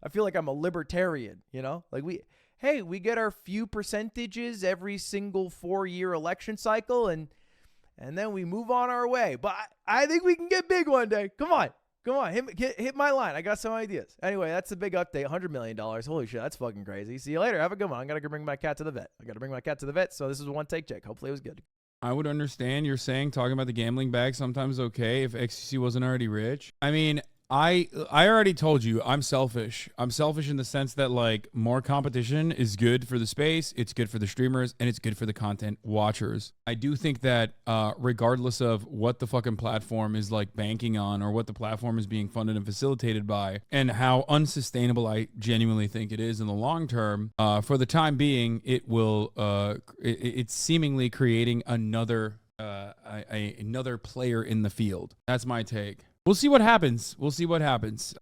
I feel like I'm a libertarian, you know? Like we get our few percentages every single 4-year election cycle and then we move on our way. But I think we can get big one day. Come on. Hit my line. I got some ideas. Anyway, that's the big update. $100 million. Holy shit, that's fucking crazy. See you later. Have a good one. I got to go bring my cat to the vet. So this is a one take, Jake. Hopefully it was good. I would understand you're saying talking about the gambling bag sometimes okay if xQc wasn't already rich. I mean, I already told you I'm selfish. I'm selfish in the sense that like more competition is good for the space, it's good for the streamers, and it's good for the content watchers. I do think that regardless of what the fucking platform is like banking on or what the platform is being funded and facilitated by and how unsustainable I genuinely think it is in the long term, for the time being, it will it's seemingly creating another player in the field. That's my take. We'll see what happens.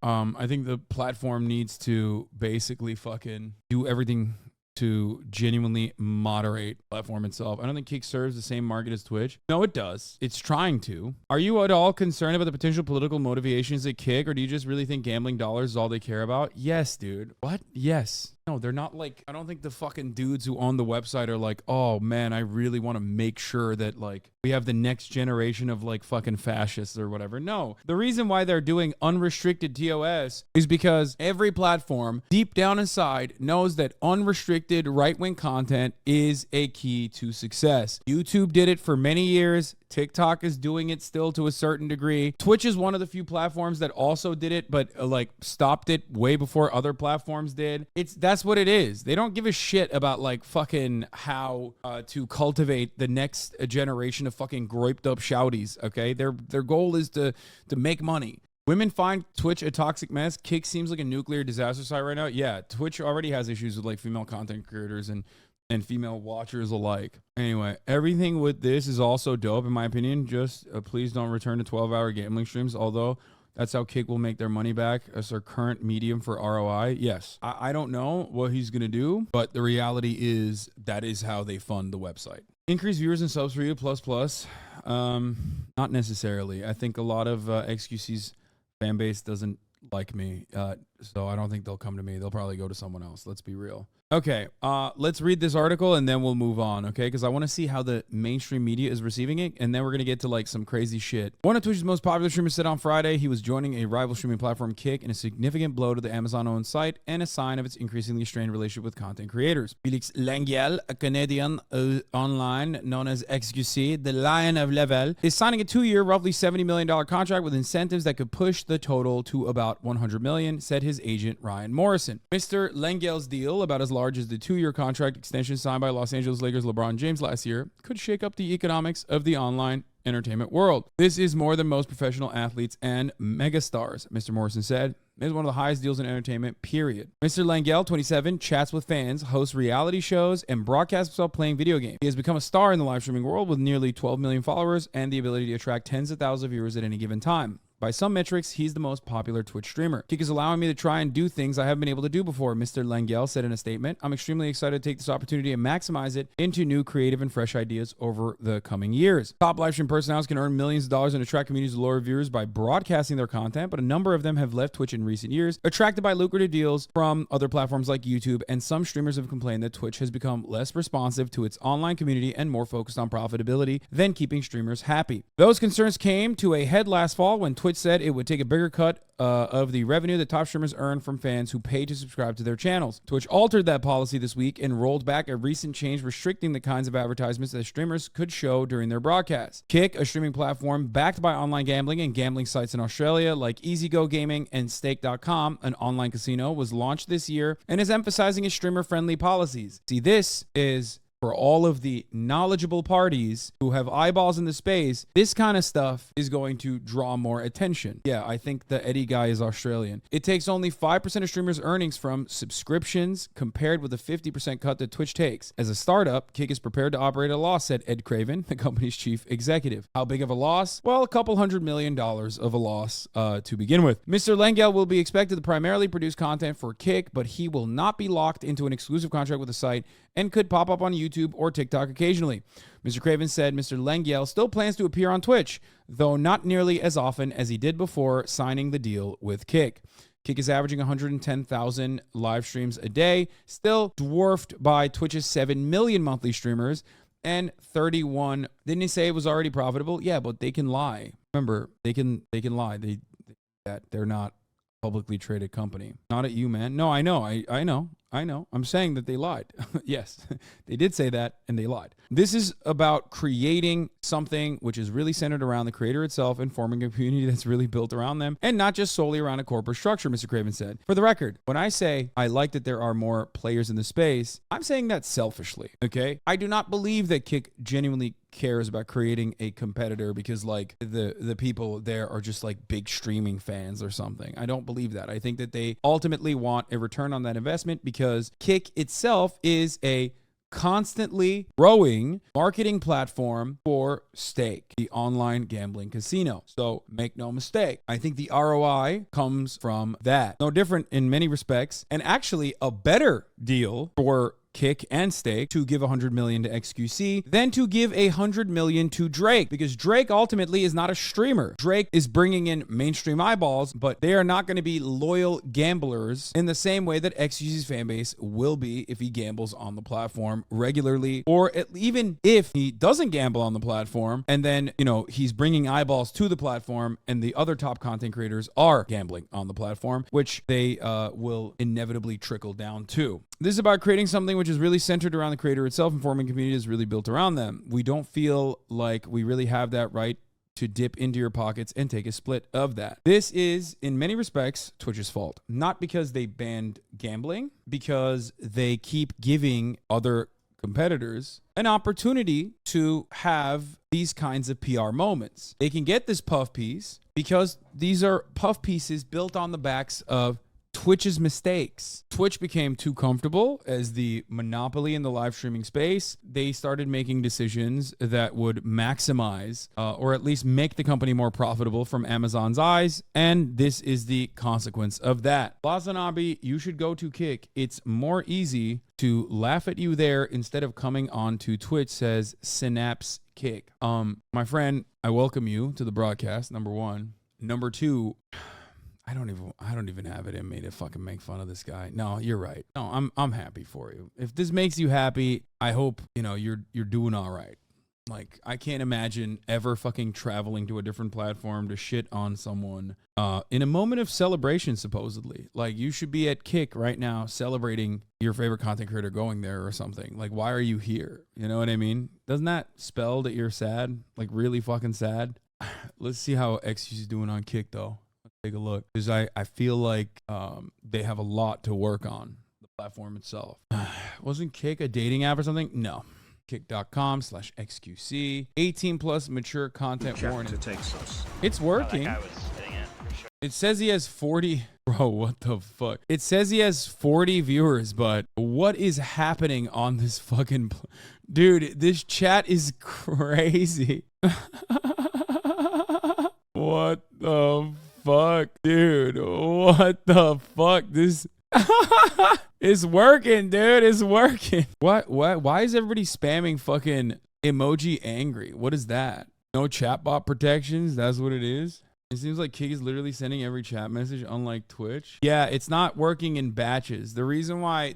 I think the platform needs to basically fucking do everything to genuinely moderate the platform itself. I don't think Kick serves the same market as Twitch. No, it does. It's trying to. Are you at all concerned about the potential political motivations at Kick, or do you just really think gambling dollars is all they care about? Yes, dude. What? Yes. No, they're not like, I don't think the fucking dudes who own the website are like, oh man, I really want to make sure that like we have the next generation of like fucking fascists or whatever. No, the reason why they're doing unrestricted TOS is because every platform deep down inside knows that unrestricted right-wing content is a key to success. YouTube did it for many years. TikTok is doing it still to a certain degree. Twitch is one of the few platforms that also did it, but like stopped it way before other platforms did. That's what it is. They don't give a shit about like fucking how to cultivate the next generation of fucking groiped up shouties. Okay, their goal is to make money. Women find Twitch a toxic mess. Kick seems like a nuclear disaster site right now. Yeah, Twitch already has issues with like female content creators and female watchers alike. Anyway, everything with this is also dope in my opinion. Just please don't return to 12-hour gambling streams, although that's how Kick will make their money back as their current medium for ROI. Yes, I don't know what he's going to do, but the reality is that is how they fund the website. Increase viewers and subs for you, plus. Not necessarily. I think a lot of xQc's fan base doesn't like me, so I don't think they'll come to me. They'll probably go to someone else. Let's be real. Okay, let's read this article and then we'll move on, okay? Because I want to see how the mainstream media is receiving it, and then we're going to get to like some crazy shit. One of Twitch's most popular streamers said on Friday he was joining a rival streaming platform, Kick, in a significant blow to the Amazon-owned site and a sign of its increasingly strained relationship with content creators. Felix Lengyel, a Canadian online known as xQc, the Lion of Level, is signing a 2-year, roughly $70 million contract with incentives that could push the total to about $100 million, said his agent Ryan Morrison. Mr. Lengyel's deal, about as large large as the 2-year contract extension signed by Los Angeles Lakers LeBron James last year could shake up the economics of the online entertainment world. This is more than most professional athletes and megastars, Mr. Morrison said. It is one of the highest deals in entertainment, period. Mr. Langell, 27, chats with fans, hosts reality shows, and broadcasts himself playing video games. He has become a star in the live streaming world with nearly 12 million followers and the ability to attract tens of thousands of viewers at any given time. By some metrics, he's the most popular Twitch streamer. Kick is allowing me to try and do things I haven't been able to do before, Mr. Langell said in a statement. I'm extremely excited to take this opportunity and maximize it into new creative and fresh ideas over the coming years. Top live stream personalities can earn millions of dollars and attract communities of loyal viewers by broadcasting their content, but a number of them have left Twitch in recent years, attracted by lucrative deals from other platforms like YouTube, and some streamers have complained that Twitch has become less responsive to its online community and more focused on profitability than keeping streamers happy. Those concerns came to a head last fall when Twitch said it would take a bigger cut of the revenue that top streamers earn from fans who pay to subscribe to their channels. Twitch altered that policy this week and rolled back a recent change restricting the kinds of advertisements that streamers could show during their broadcasts. Kick, a streaming platform backed by online gambling and gambling sites in Australia like EasyGo Gaming and Stake.com, an online casino, was launched this year and is emphasizing its streamer-friendly policies. See, this is for all of the knowledgeable parties who have eyeballs in the space. This kind of stuff is going to draw more attention. Yeah, I think the Eddie guy is Australian. It takes only 5% of streamers' earnings from subscriptions compared with the 50% cut that Twitch takes. As a startup, Kick is prepared to operate at a loss, said Ed Craven, the company's chief executive. How big of a loss? Well, a couple $100 million of a loss to begin with. Mr. Langell will be expected to primarily produce content for Kick, but he will not be locked into an exclusive contract with the site and could pop up on YouTube or TikTok occasionally. Mr. Craven said Mr. Langell still plans to appear on Twitch, though not nearly as often as he did before signing the deal with Kick. Kick is averaging 110,000 live streams a day, still dwarfed by Twitch's 7 million monthly streamers and 31. Didn't he say it was already profitable? Yeah, but they can lie. Remember, they can lie. They're not a publicly traded company. Not at you, man. No, I know. I know. I'm saying that they lied. Yes, they did say that and they lied. This is about creating something which is really centered around the creator itself and forming a community that's really built around them and not just solely around a corporate structure, Mr. Craven said. For the record, when I say I like that there are more players in the space, I'm saying that selfishly, okay? I do not believe that Kick genuinely cares about creating a competitor because like the people there are just like big streaming fans or something. I don't believe that. I think that they ultimately want a return on that investment because Kick itself is a constantly growing marketing platform for Stake, the online gambling casino. So make no mistake, I think the ROI comes from that. No different in many respects, and actually a better deal for Kick and Stake to give $100 million to xQc than to give $100 million to Drake, because Drake ultimately is not a streamer. Drake is bringing in mainstream eyeballs, but they are not going to be loyal gamblers in the same way that xQc's fan base will be if he gambles on the platform regularly, or even if he doesn't gamble on the platform and then, you know, he's bringing eyeballs to the platform and the other top content creators are gambling on the platform, which they will inevitably trickle down to. This is about creating something which is really centered around the creator itself and forming communities really built around them. We don't feel like we really have that right to dip into your pockets and take a split of that. This is, in many respects, Twitch's fault. Not because they banned gambling, because they keep giving other competitors an opportunity to have these kinds of PR moments. They can get this puff piece because these are puff pieces built on the backs of Twitch's mistakes. Twitch became too comfortable as the monopoly in the live streaming space. They started making decisions that would maximize or at least make the company more profitable from Amazon's eyes, and this is the consequence of that. HasanAbi, you should go to Kick. It's more easy to laugh at you there instead of coming on to Twitch, says Synapse Kick. My friend, I welcome you to the broadcast, number one. Number two, I don't even have it in me to fucking make fun of this guy. No, you're right. No, I'm happy for you. If this makes you happy, I hope, you know, you're doing all right. Like, I can't imagine ever fucking traveling to a different platform to shit on someone in a moment of celebration, supposedly. Like, you should be at Kick right now celebrating your favorite content creator going there or something. Like, why are you here? You know what I mean? Doesn't that spell that you're sad? Like, really fucking sad? Let's see how xQc is doing on Kick, though. Take a look, because I feel like they have a lot to work on. The platform itself. Wasn't Kick a dating app or something? No. Kick.com/XQC. 18 plus mature content warning. Takes us. It's working. That guy was hitting it for sure. It says he has 40. Bro, what the fuck? It says he has 40 viewers, but what is happening on this fucking... Dude, this chat is crazy. What the fuck? Dude, what the fuck? This... It's working, dude. It's working. What? Why is everybody spamming fucking emoji angry? What is that? No chatbot protections? That's what it is? It seems like Kick is literally sending every chat message, unlike Twitch. Yeah, it's not working in batches. The reason why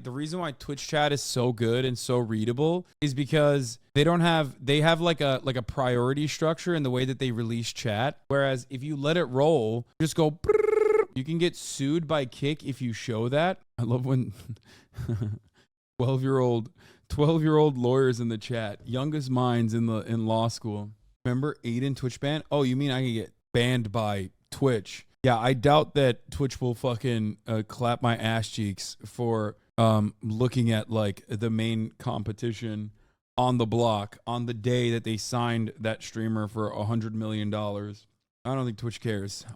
Twitch chat is so good and so readable is because they have like a priority structure in the way that they release chat. Whereas if you let it roll, just go. You can get sued by Kick if you show that. I love when 12-year-old lawyers in the chat, youngest minds in law school. Remember Aiden Twitch ban? Oh, you mean I can get banned by Twitch? Yeah, I doubt that Twitch will fucking clap my ass cheeks for looking at like the main competition on the block on the day that they signed that streamer for $100 million. I don't think Twitch cares.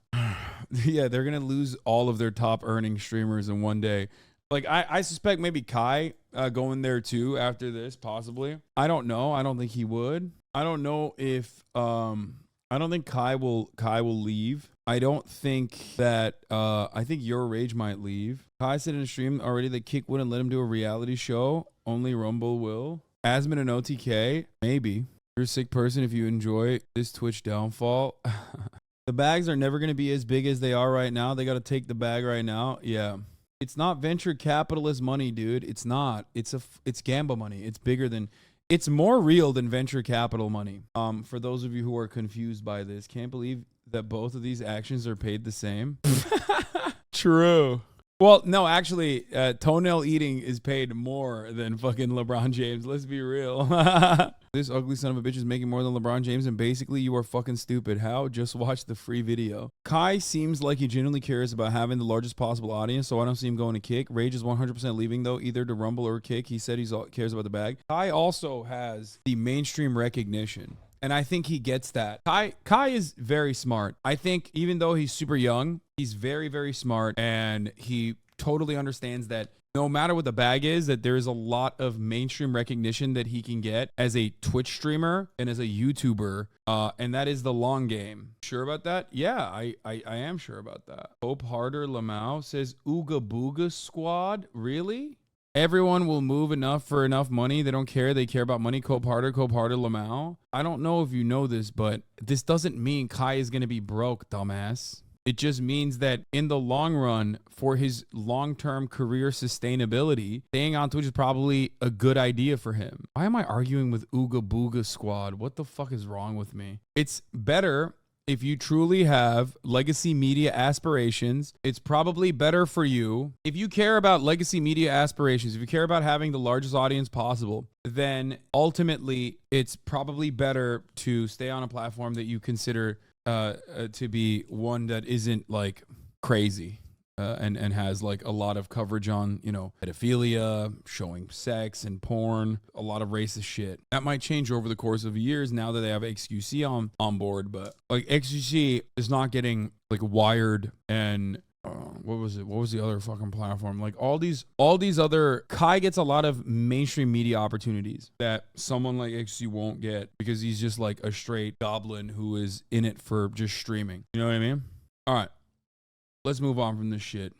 Yeah, they're going to lose all of their top earning streamers in one day. Like, I suspect maybe Kai going there too after this, possibly. I don't know. I don't think he would. I don't know if, I don't think Kai will leave. I don't think that, I think Your Rage might leave. Kai said in a stream already that Kick wouldn't let him do a reality show. Only Rumble will. Asmin and OTK, maybe. You're a sick person if you enjoy this Twitch downfall. The bags are never going to be as big as they are right now. They got to take the bag right now. Yeah. It's not venture capitalist money, dude. It's not. It's gamble money. It's bigger than... It's more real than venture capital money. For those of you who are confused by this, can't believe that both of these actions are paid the same. True. Well, no, actually, toenail eating is paid more than fucking LeBron James. Let's be real. This ugly son of a bitch is making more than LeBron James, and basically you are fucking stupid. How? Just watch the free video. Kai seems like he genuinely cares about having the largest possible audience, so I don't see him going to Kick. Rage is 100% leaving, though, either to Rumble or Kick. He said he cares about the bag. Kai also has the mainstream recognition. And I think he gets that. Kai is very smart. I think even though he's super young, he's very, very smart. And he totally understands that no matter what the bag is, that there is a lot of mainstream recognition that he can get as a Twitch streamer and as a YouTuber. And that is the long game. Sure about that? Yeah, I am sure about that. Hope Harder Lamau says Ooga Booga Squad. Really? Everyone will move enough for enough money. They don't care. They care about money. Cope harder, Lamau. I don't know if you know this, but this doesn't mean Kai is going to be broke, dumbass. It just means that in the long run, for his long-term career sustainability, staying on Twitch is probably a good idea for him. Why am I arguing with Ooga Booga Squad? What the fuck is wrong with me? It's better... If you truly have legacy media aspirations, it's probably better for you. If you care about legacy media aspirations, if you care about having the largest audience possible, then ultimately it's probably better to stay on a platform that you consider to be one that isn't like crazy. And has like a lot of coverage on, you know, pedophilia, showing sex and porn, a lot of racist shit. That might change over the course of years now that they have xQc on board, but like xQc is not getting like Wired and what was it? What was the other fucking platform? Like all these other... Kai gets a lot of mainstream media opportunities that someone like xQc won't get because he's just like a straight goblin who is in it for just streaming. You know what I mean? All right. Let's move on from this shit.